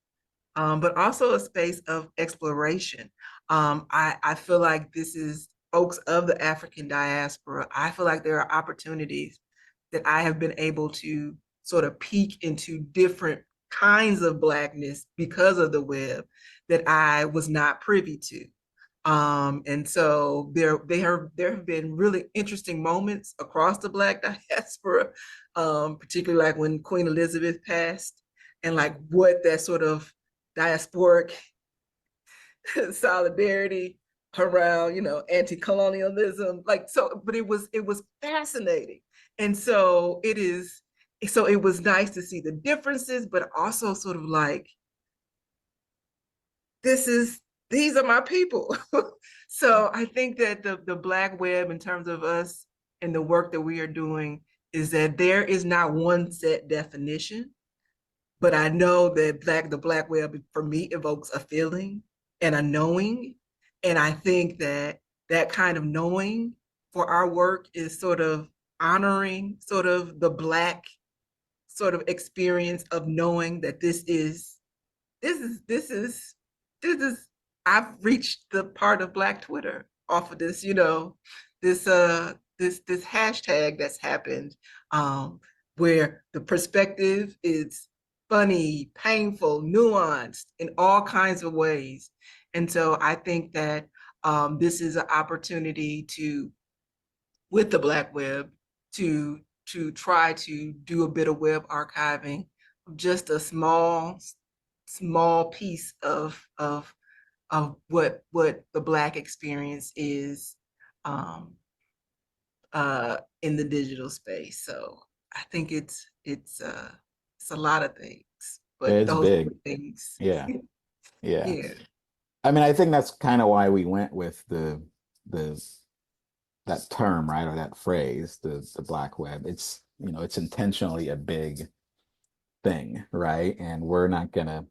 but also a space of exploration. I feel like this is folks of the African diaspora. I feel like there are opportunities that I have been able to sort of peek into different kinds of Blackness because of the web that I was not privy to. And so there have been really interesting moments across the Black diaspora, particularly like when Queen Elizabeth passed, and like what that sort of diasporic solidarity around, anti-colonialism, like so, but it was fascinating. And so it was nice to see the differences, but also sort of like, these are my people. So I think that the Black web, in terms of us and the work that we are doing, is that there is not one set definition, but I know that the Black web for me evokes a feeling and a knowing. And I think that that kind of knowing for our work is sort of honoring sort of the Black sort of experience of knowing that this is this is this is I've reached the part of Black Twitter off of this, this hashtag that's happened, where the perspective is funny, painful, nuanced in all kinds of ways. And so I think that this is an opportunity to, with the Black web, to try to do a bit of web archiving, just a small piece of what the Black experience is, in the digital space. So I think it's a lot of things, but It's those big. things, Yeah. Yeah. yeah. I mean, I think that's kind of why we went with the that term, right? Or that phrase, the Black web. It's, it's intentionally a big thing, right? And we're not gonna,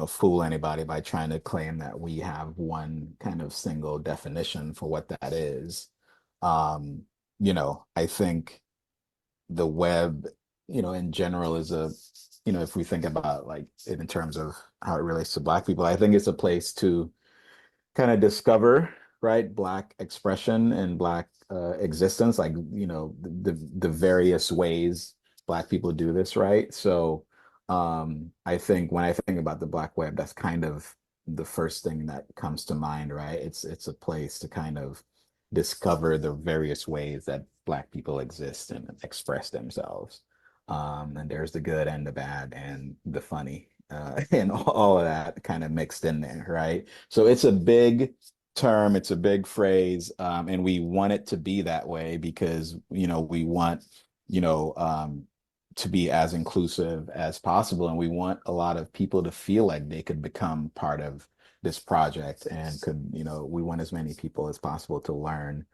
fool anybody by trying to claim that we have one kind of single definition for what that is. Um, I think the web, in general is if we think about like it in terms of how it relates to Black people, I think it's a place to kind of discover, right, Black expression and Black existence, like, the various ways Black people do this, right? So I think when I think about the Black web, that's kind of the first thing that comes to mind, right? It's a place to kind of discover the various ways that Black people exist and express themselves. And there's the good and the bad and the funny, and all of that kind of mixed in there, right? So it's a big term, it's a big phrase, and we want it to be that way because, we want, to be as inclusive as possible. And we want a lot of people to feel like they could become part of this project and could, we want as many people as possible to learn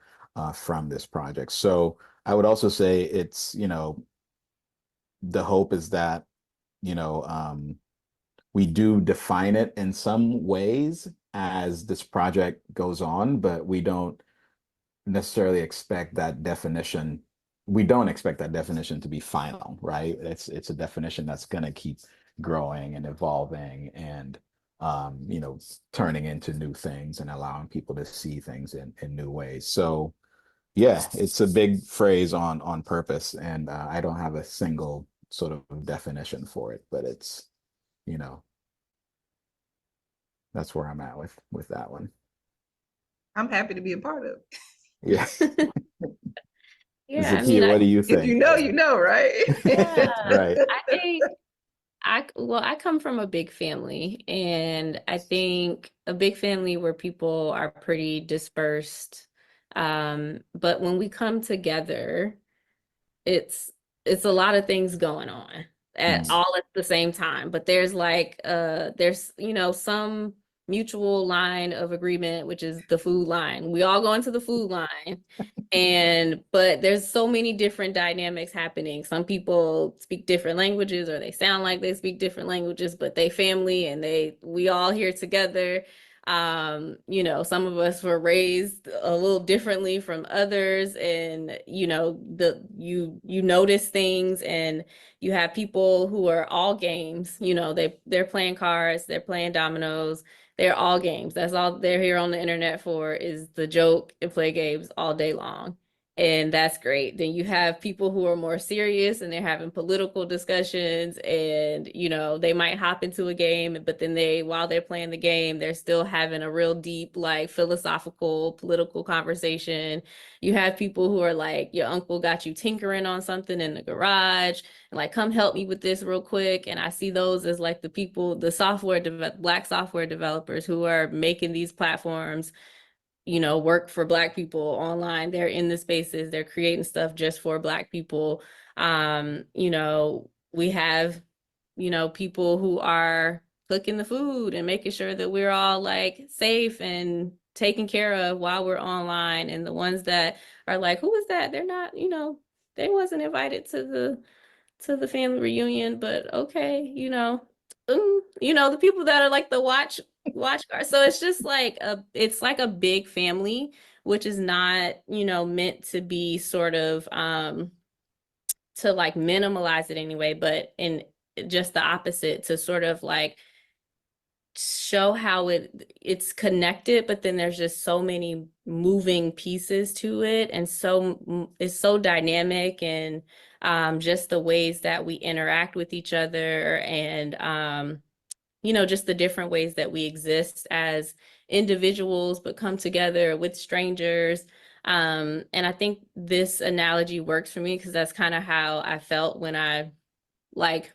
from this project. So I would also say it's, the hope is that, you know, we do define it in some ways as this project goes on, but we don't necessarily expect that definition. We don't expect that definition to be final, right? It's a definition that's going to keep growing and evolving and turning into new things and allowing people to see things in new ways. So yeah, it's a big phrase on purpose, and I don't have a single sort of definition for it, but it's, you know, that's where I'm at with that one. I'm happy to be a part of it. Yeah. Yeah, I Zakiya, mean, what do you If you think? know, you know, right? yeah, Right. I think I come from a big family, and I think a big family where people are pretty dispersed. But when we come together, it's a lot of things going on Mm. all at the same time. But there's like there's some mutual line of agreement, which is the food line. We all go into the food line. But there's so many different dynamics happening. Some people speak different languages, or they sound like they speak different languages, but they family and we all here together. You know, some of us were raised a little differently from others, and you know, you notice things, and you have people who are all games. You know, they're playing cards, they're playing dominoes, they're all games. That's all they're here on the internet for, is the joke and play games all day long. And that's great. Then you have people who are more serious and they're having political discussions, and you know, they might hop into a game, but then while they're playing the game, they're still having a real deep, like, philosophical, political conversation. You have people who are like, your uncle got you tinkering on something in the garage, and like, come help me with this real quick. And I see those as like the people, the Black software developers who are making these platforms, you know, work for Black people online. They're in the spaces, they're creating stuff just for Black people. You know, we have, you know, people who are cooking the food and making sure that we're all like safe and taken care of while we're online. And the ones that are like, who is that? They're not, you know, they wasn't invited to the family reunion, but okay, you know, the people that are like the watch guard. So it's just like it's like a big family, which is not, you know, meant to be sort of to like minimalize it anyway, but in just the opposite, to sort of like show how it's connected, but then there's just so many moving pieces to it, and so it's so dynamic, and just the ways that we interact with each other, and you know, just the different ways that we exist as individuals but come together with strangers. And I think this analogy works for me because that's kind of how I felt when I like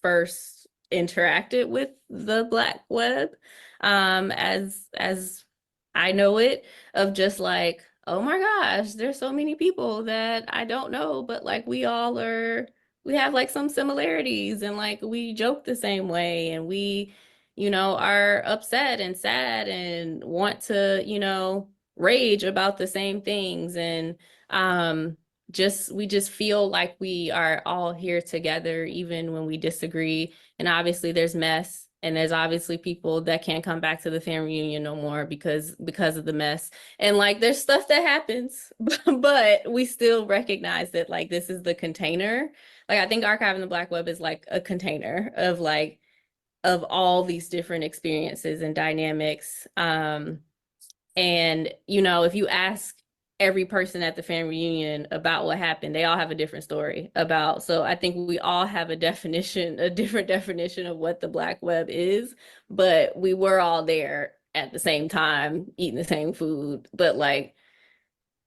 first interacted with the Black web, as I know it, of just like, oh my gosh, there's so many people that I don't know, but like we have like some similarities, and like we joke the same way, and we, you know, are upset and sad and want to, you know, rage about the same things. And we just feel like we are all here together even when we disagree. And obviously there's mess, and there's obviously people that can't come back to the family reunion no more because of the mess, and like there's stuff that happens, but we still recognize that like this is the container. Like, I think archiving the Black web is like a container of like of all these different experiences and dynamics. And, you know, if you ask every person at the family reunion about what happened, they all have a different story about. So I think we all have a different definition of what the Black web is, but we were all there at the same time, eating the same food, but like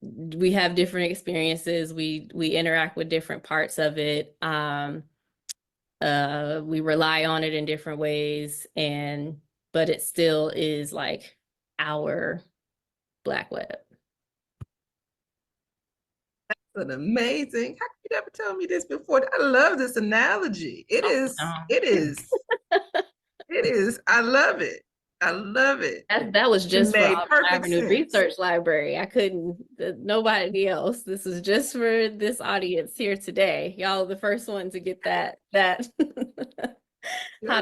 we have different experiences. We interact with different parts of it. We rely on it in different ways, but it still is like our Black web. That's an amazing. How could you never tell me this before? I love this analogy. It is. I love it. I love it. That was just for made Auburn perfect Avenue sense. Research Library. I couldn't, nobody else. This is just for this audience here today. Y'all are the first one to get that hot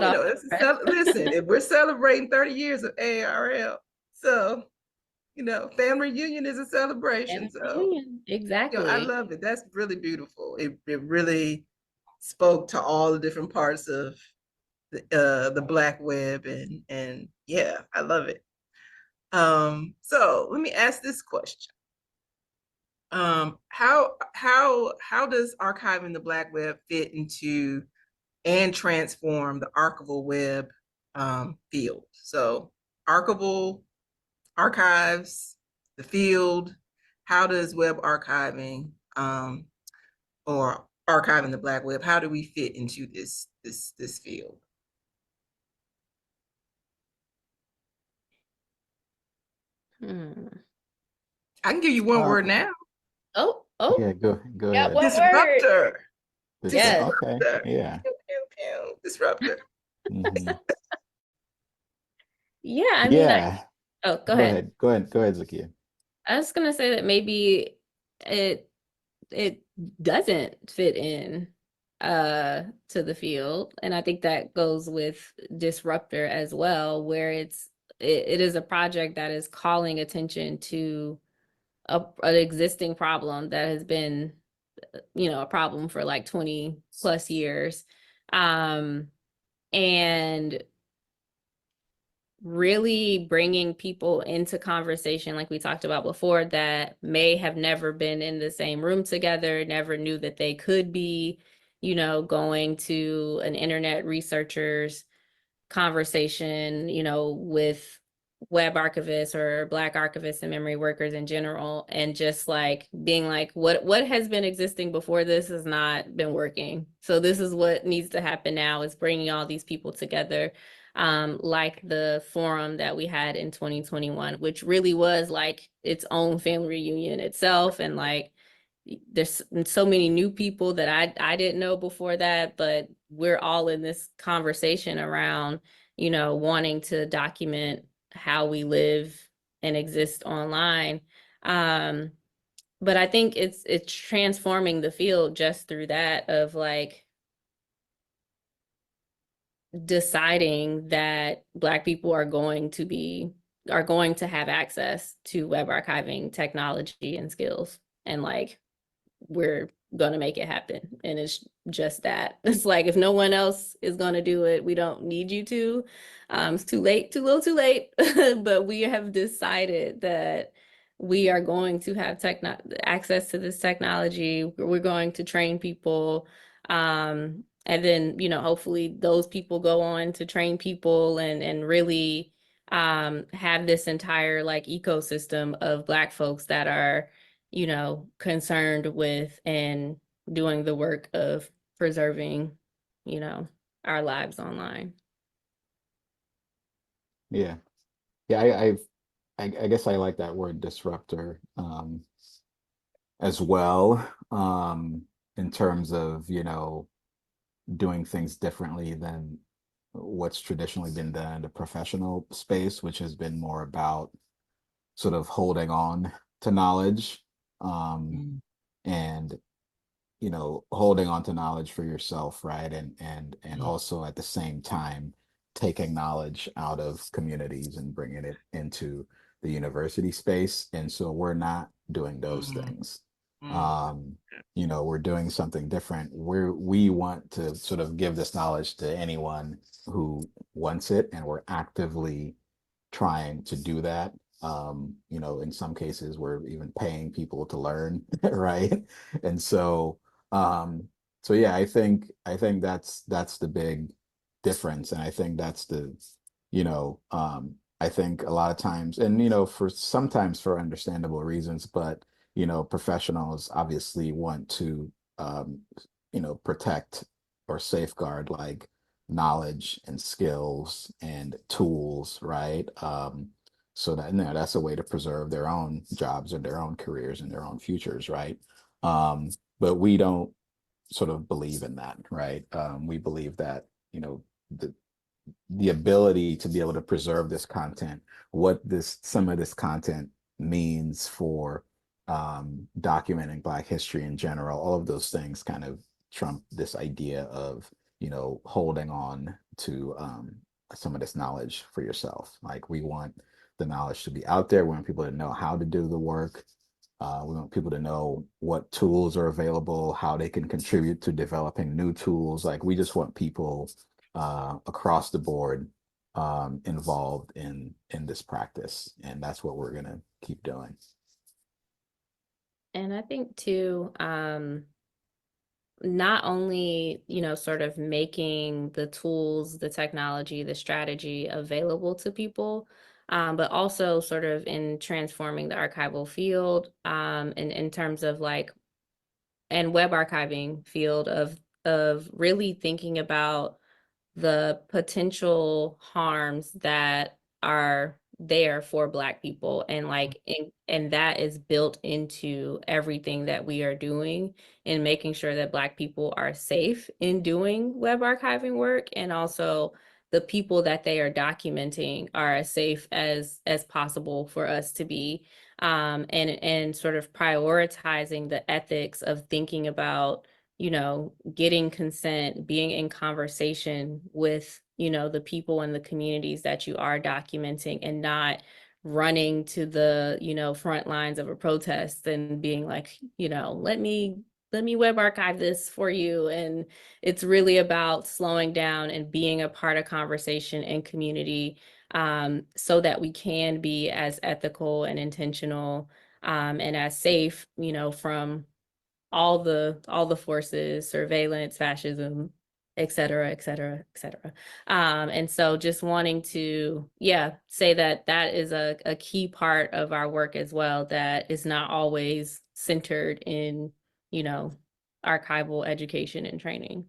off the press. Listen, if we're celebrating 30 years of ARL, so family reunion is a celebration. So exactly. I love it. That's really beautiful. It really spoke to all the different parts of the Black web, and yeah, I love it. So let me ask this question. How does archiving the Black web fit into and transform the archival web field? So archives, the field, how does web archiving or archiving the Black web, how do we fit into this field? I can give you one word now. Oh, yeah, go yeah, ahead. Disruptor. Yes. Okay, yeah. Disruptor. Mhm. Yeah, I mean, Yeah, oh, go ahead. go ahead, Zakiya. I was gonna say that maybe it it doesn't fit in to the field. And I think that goes with Disruptor as well, where it is a project that is calling attention to an existing problem that has been, a problem for like 20 plus years. Um, and really bringing people into conversation, like we talked about before, that may have never been in the same room together, never knew that they could be, going to an internet researcher's conversation, with web archivists or Black archivists and memory workers in general, and just like being like, what has been existing before this has not been working. So this is what needs to happen now, is bringing all these people together, like the forum that we had in 2021, which really was like its own family reunion itself. And like, there's so many new people that I didn't know before that, but we're all in this conversation around, wanting to document how we live and exist online. Um, but I think it's transforming the field just through that, of like deciding that Black people are going to have access to web archiving technology and skills. And like, we're gonna make it happen. And it's just that. It's like, if no one else is gonna do it, we don't need you to. It's too late, too little, too late. But we have decided that we are going to have access to this technology. We're going to train people. And then, hopefully those people go on to train people, and really have this entire like ecosystem of Black folks that are, concerned with and doing the work of preserving, our lives online. Yeah. Yeah, I guess I like that word disruptor as well, in terms of, doing things differently than what's traditionally been done in the professional space, which has been more about sort of holding on to knowledge, and holding on to knowledge for yourself, right? And also at the same time taking knowledge out of communities and bringing it into the university space. And so we're not doing those things. Um, we're doing something different. We want to sort of give this knowledge to anyone who wants it, and we're actively trying to do that. In some cases, we're even paying people to learn, right? And um, so yeah, I think that's the big difference, and I think that's I think a lot of times, and for sometimes for understandable reasons, but professionals obviously want to protect or safeguard like knowledge and skills and tools, right? So that that's a way to preserve their own jobs or their own careers and their own futures, right? But we don't sort of believe in that, right? We believe that the ability to be able to preserve this content, what some of this content means for documenting Black history in general, all of those things kind of trump this idea of holding on to some of this knowledge for yourself. Like, we want the knowledge to be out there. We want people to know how to do the work. We want people to know what tools are available, how they can contribute to developing new tools. Like, we just want people across the board involved in this practice, and that's what we're gonna keep doing. And I think too, not only, sort of making the tools, the technology, the strategy available to people, but also sort of in transforming the archival field, in terms of like, and web archiving field of really thinking about the potential harms that are there for Black people, and like, and that is built into everything that we are doing, in making sure that Black people are safe in doing web archiving work, and also the people that they are documenting are as safe as possible for us to be, and sort of prioritizing the ethics of thinking about, you know, getting consent, being in conversation with, you know, the people and the communities that you are documenting, and not running to the, you know, front lines of a protest and being like, you know, let me web archive this for you. And it's really about slowing down and being a part of conversation and community, so that we can be as ethical and intentional, and as safe, you know, from all the forces, surveillance, fascism, et cetera, et cetera, et cetera. And so just wanting to, yeah, say that that is a key part of our work as well, that is not always centered in, you know, archival education and training.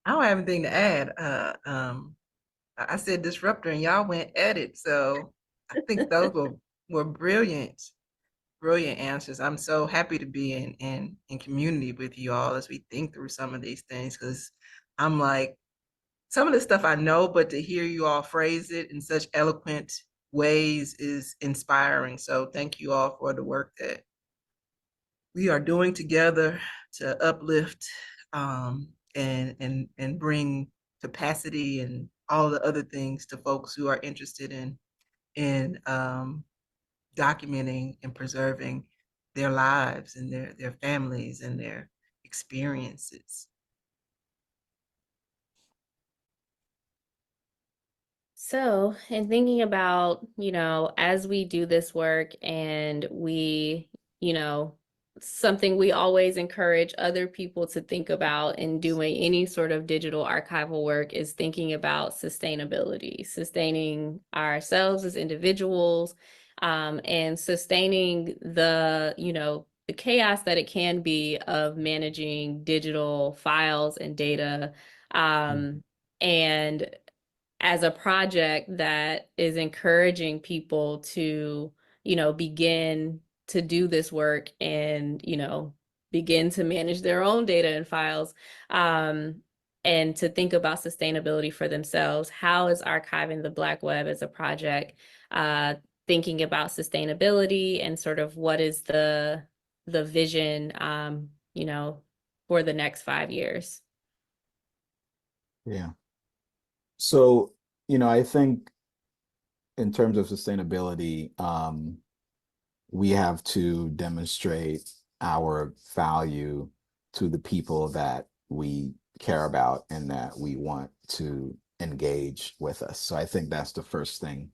I don't have anything to add. I said disruptor and y'all went at it. So I think those were brilliant, brilliant answers. I'm so happy to be in community with you all as we think through some of these things, because I'm like, some of the stuff I know, but to hear you all phrase it in such eloquent ways is inspiring. So thank you all for the work that we are doing together to uplift, and bring capacity and all the other things to folks who are interested in documenting and preserving their lives and their families and their experiences. So, in thinking about, you know, as we do this work and we, you know, something we always encourage other people to think about in doing any sort of digital archival work is thinking about sustainability, sustaining ourselves as individuals, and sustaining the, you know, the chaos that it can be of managing digital files and data. And as a project that is encouraging people to, you know, begin to do this work and, you know, begin to manage their own data and files, and to think about sustainability for themselves. How is Archiving the Black Web as a project thinking about sustainability, and sort of what is the vision, you know, for the next 5 years? Yeah. So, you know, I think in terms of sustainability, we have to demonstrate our value to the people that we care about and that we want to engage with us. So I think that's the first thing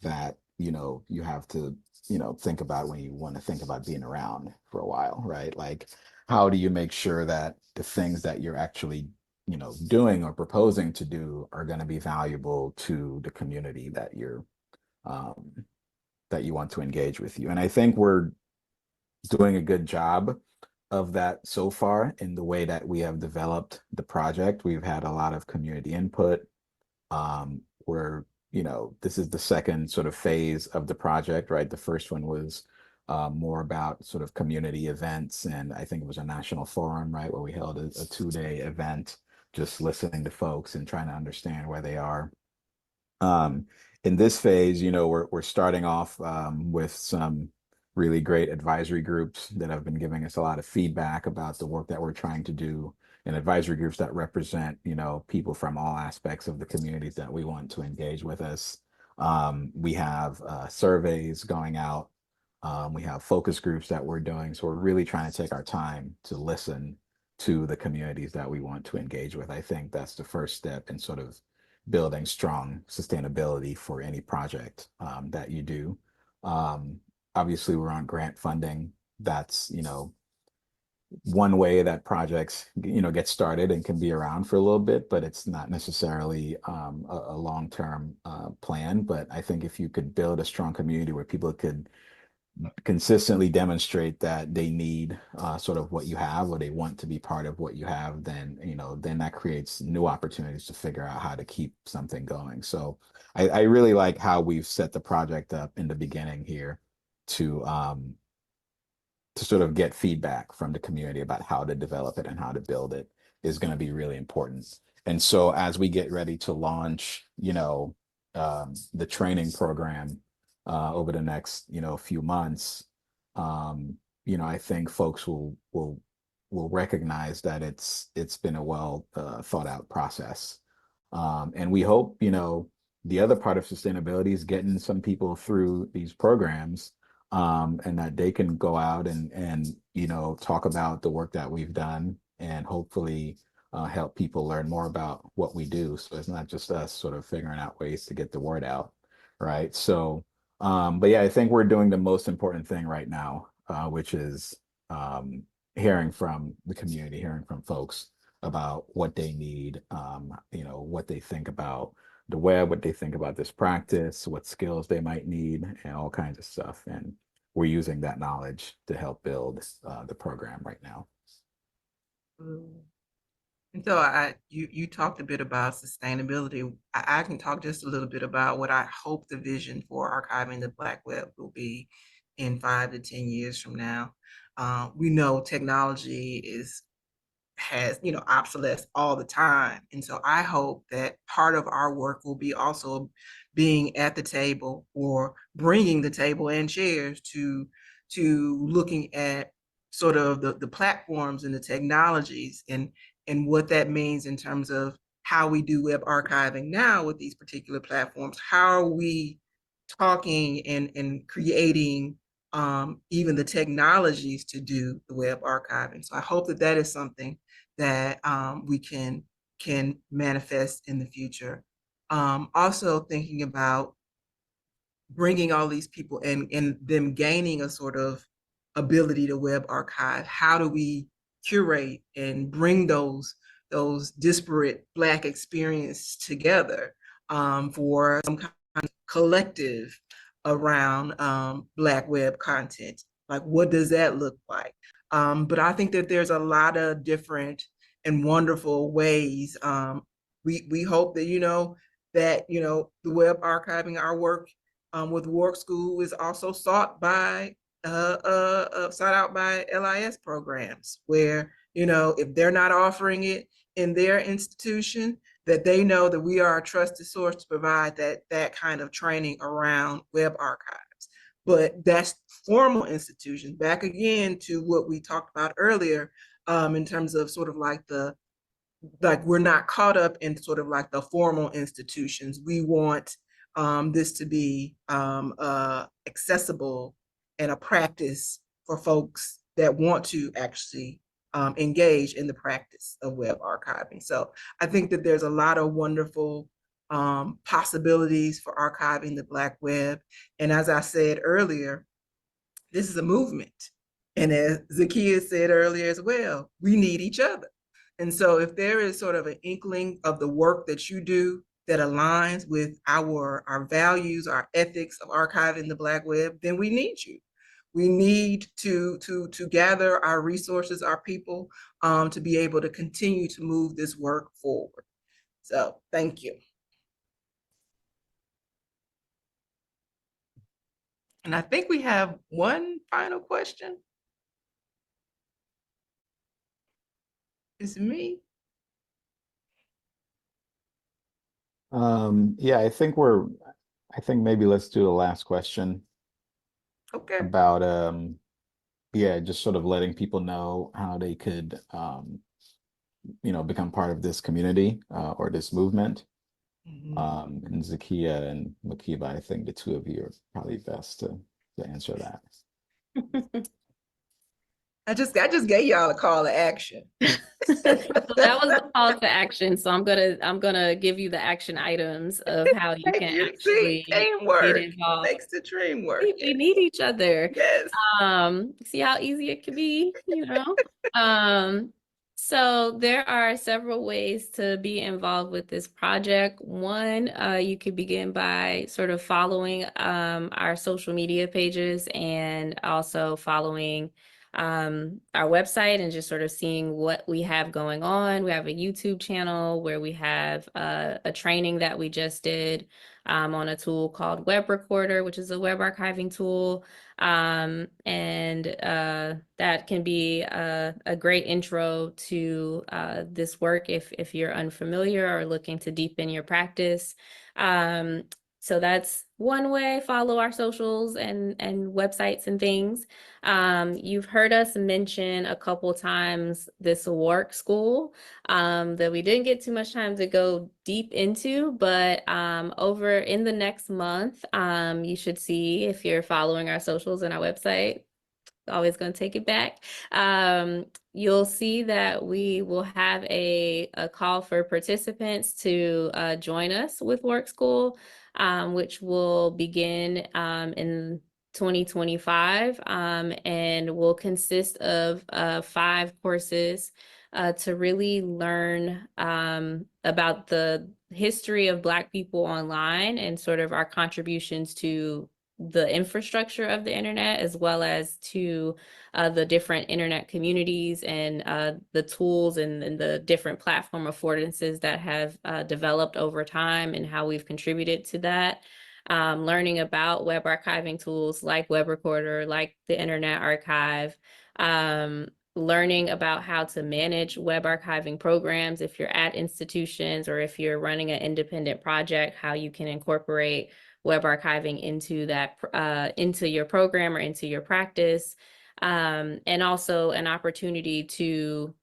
that, you know, you have to, you know, think about when you want to think about being around for a while, right? Like, how do you make sure that the things that you're actually, you know, doing or proposing to do are going to be valuable to the community um, that you want to engage with you? And I think we're doing a good job of that so far in the way that we have developed the project. We've had a lot of community input. We're, you know, this is the second sort of phase of the project, right? The first one was more about sort of community events, and I think it was a national forum, right, where we held a 2-day event, just listening to folks and trying to understand where they are. Um, in this phase, you know, we're starting off with some really great advisory groups that have been giving us a lot of feedback about the work that we're trying to do, and advisory groups that represent, you know, people from all aspects of the communities that we want to engage with us. We have surveys going out. We have focus groups that we're doing. So we're really trying to take our time to listen to the communities that we want to engage with. I think that's the first step in sort of building strong sustainability for any project that you do. Obviously, we're on grant funding. That's, you know, one way that projects, you know, get started and can be around for a little bit, but it's not necessarily a long-term plan. But I think if you could build a strong community where people could consistently demonstrate that they need sort of what you have, or they want to be part of what you have, then, you know, then that creates new opportunities to figure out how to keep something going. So I really like how we've set the project up in the beginning here to sort of get feedback from the community about how to develop it and how to build it is going to be really important. And so as we get ready to launch, the training program over the next, few months, I think folks will recognize that it's been a well thought out process. And we hope, the other part of sustainability is getting some people through these programs, and that they can go out and talk about the work that we've done and hopefully help people learn more about what we do. So it's not just us sort of figuring out ways to get the word out, right? So, but yeah, I think we're doing the most important thing right now, which is hearing from the community, hearing from folks about what they need, what they think about the web, what they think about this practice, what skills they might need, and all kinds of stuff. And we're using that knowledge to help build the program right now. And so you talked a bit about sustainability. I can talk just a little bit about what I hope the vision for archiving the Black web will be in 5 to 10 years from now. We know technology has obsolescence all the time, and so I hope that part of our work will be also being at the table or bringing the table and chairs to looking at sort of the platforms and the technologies and what that means in terms of how we do web archiving now with these particular platforms. How are we talking and creating even the technologies to do the web archiving? So I hope that that is something that we can manifest in the future. Also thinking about bringing all these people and them gaining a sort of ability to web archive. How do we curate and bring those disparate Black experiences together for some kind of collective around Black web content? Like, what does that look like? But I think that there's a lot of different and wonderful ways. We hope that the web archiving, our work with Work School, is also sought out by LIS programs, where if they're not offering it in their institution, that they know that we are a trusted source to provide that kind of training around web archives. But that's formal institutions. Back again to what we talked about earlier, in terms of sort of like we're not caught up in sort of like the formal institutions. We want this to be accessible and a practice for folks that want to actually engage in the practice of web archiving. So I think that there's a lot of wonderful possibilities for archiving the Black web. And as I said earlier, this is a movement. And as Zakiya said earlier as well, we need each other. And so if there is sort of an inkling of the work that you do that aligns with our values, our ethics of archiving the Black web, then we need you. We need to gather our resources, our people, to be able to continue to move this work forward. So thank you. And I think we have one final question. Is it me? Yeah, I think maybe let's do the last question. Okay. About just sort of letting people know how they could become part of this community or this movement. And Zakiya and Makiba, I think the two of you are probably best to answer that. I just gave y'all a call to action. So that was the call to action. So I'm gonna give you the action items of how you can actually teamwork get involved. makes the dream work. We need each other. Yes. See how easy it can be, So there are several ways to be involved with this project. One, you could begin by sort of following our social media pages and also following our website and just sort of seeing what we have going on. We have a YouTube channel where we have a training that we just did on a tool called Web Recorder, which is a web archiving tool. That can be a great intro to this work if you're unfamiliar or looking to deepen your practice. So that's one way. Follow our socials and websites and things. You've heard us mention a couple times this work school that we didn't get too much time to go deep into, but over in the next month, you should see, if you're following our socials and our website, always going to take it back. You'll see that we will have a call for participants to join us with Work School, which will begin in 2025 and will consist of 5 courses to really learn about the history of Black people online and sort of our contributions to the infrastructure of the internet, as well as to the different internet communities and the tools and the different platform affordances that have developed over time and how we've contributed to that. Learning about web archiving tools like Web Recorder, like the Internet Archive, learning about how to manage web archiving programs if you're at institutions or if you're running an independent project, how you can incorporate web archiving into that into your program or into your practice, and also an opportunity to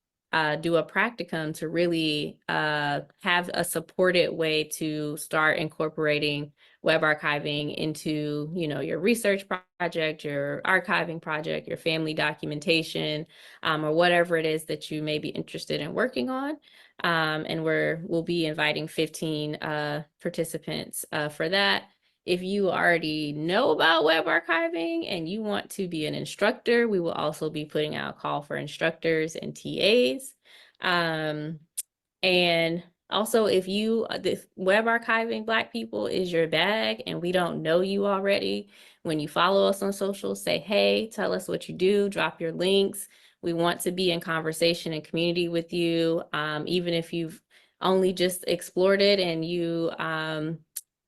do a practicum to really have a supported way to start incorporating web archiving into, you know, your research project, your archiving project, your family documentation, or whatever it is that you may be interested in working on. And we'll be inviting 15 participants for that. If you already know about web archiving and you want to be an instructor, we will also be putting out a call for instructors and TAs. And also, if this web archiving Black people is your bag and we don't know you already, when you follow us on social, say, hey, tell us what you do, drop your links. We want to be in conversation and community with you, even if you've only just explored it and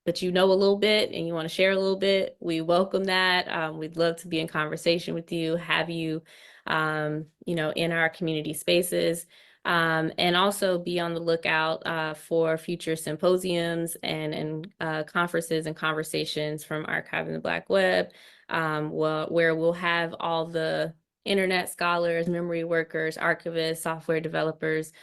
but you know a little bit and you want to share a little bit, we welcome that. We'd love to be in conversation with you, have you, you know, in our community spaces. And also be on the lookout for future symposiums and conferences and conversations from Archiving the Black Web, where we'll have all the internet scholars, memory workers, archivists, software developers,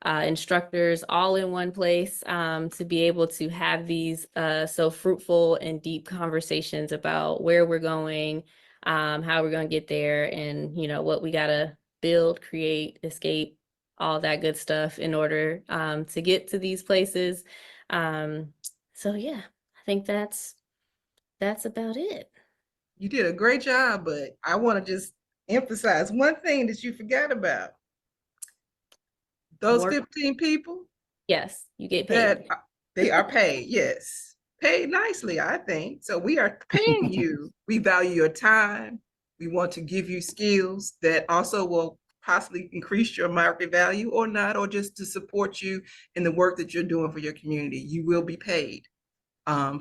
instructors all in one place to be able to have these so fruitful and deep conversations about where we're going, how we're going to get there, and, you know, what we got to build, create, escape, all that good stuff in order to get to these places. So yeah, I think that's about it. You did a great job, but I want to just emphasize one thing that you forgot about. Those 15 people, Yes, you get paid. that they are paid, yes. Paid nicely, I think. So we are paying you. We value your time. We want to give you skills that also will possibly increase your market value or not, or just to support you in the work that you're doing for your community. You will be paid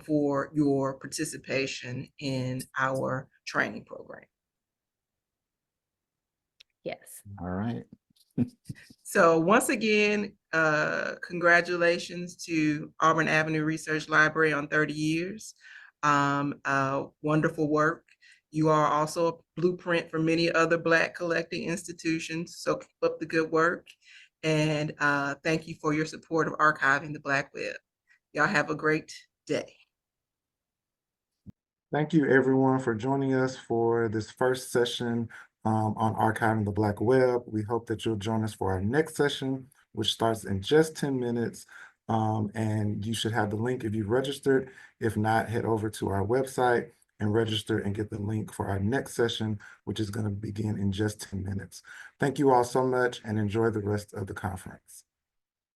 for your participation in our training program. Yes. All right. So once again, congratulations to Auburn Avenue Research Library on 30 years. Wonderful work. You are also a blueprint for many other Black collecting institutions, so keep up the good work. And thank you for your support of archiving the Black Web. Y'all have a great day. Thank you, everyone, for joining us for this first session on archiving the Black Web. We hope that you'll join us for our next session, which starts in just 10 minutes. And you should have the link if you've registered. If not, head over to our website and register and get the link for our next session, which is going to begin in just 10 minutes. Thank you all so much and enjoy the rest of the conference.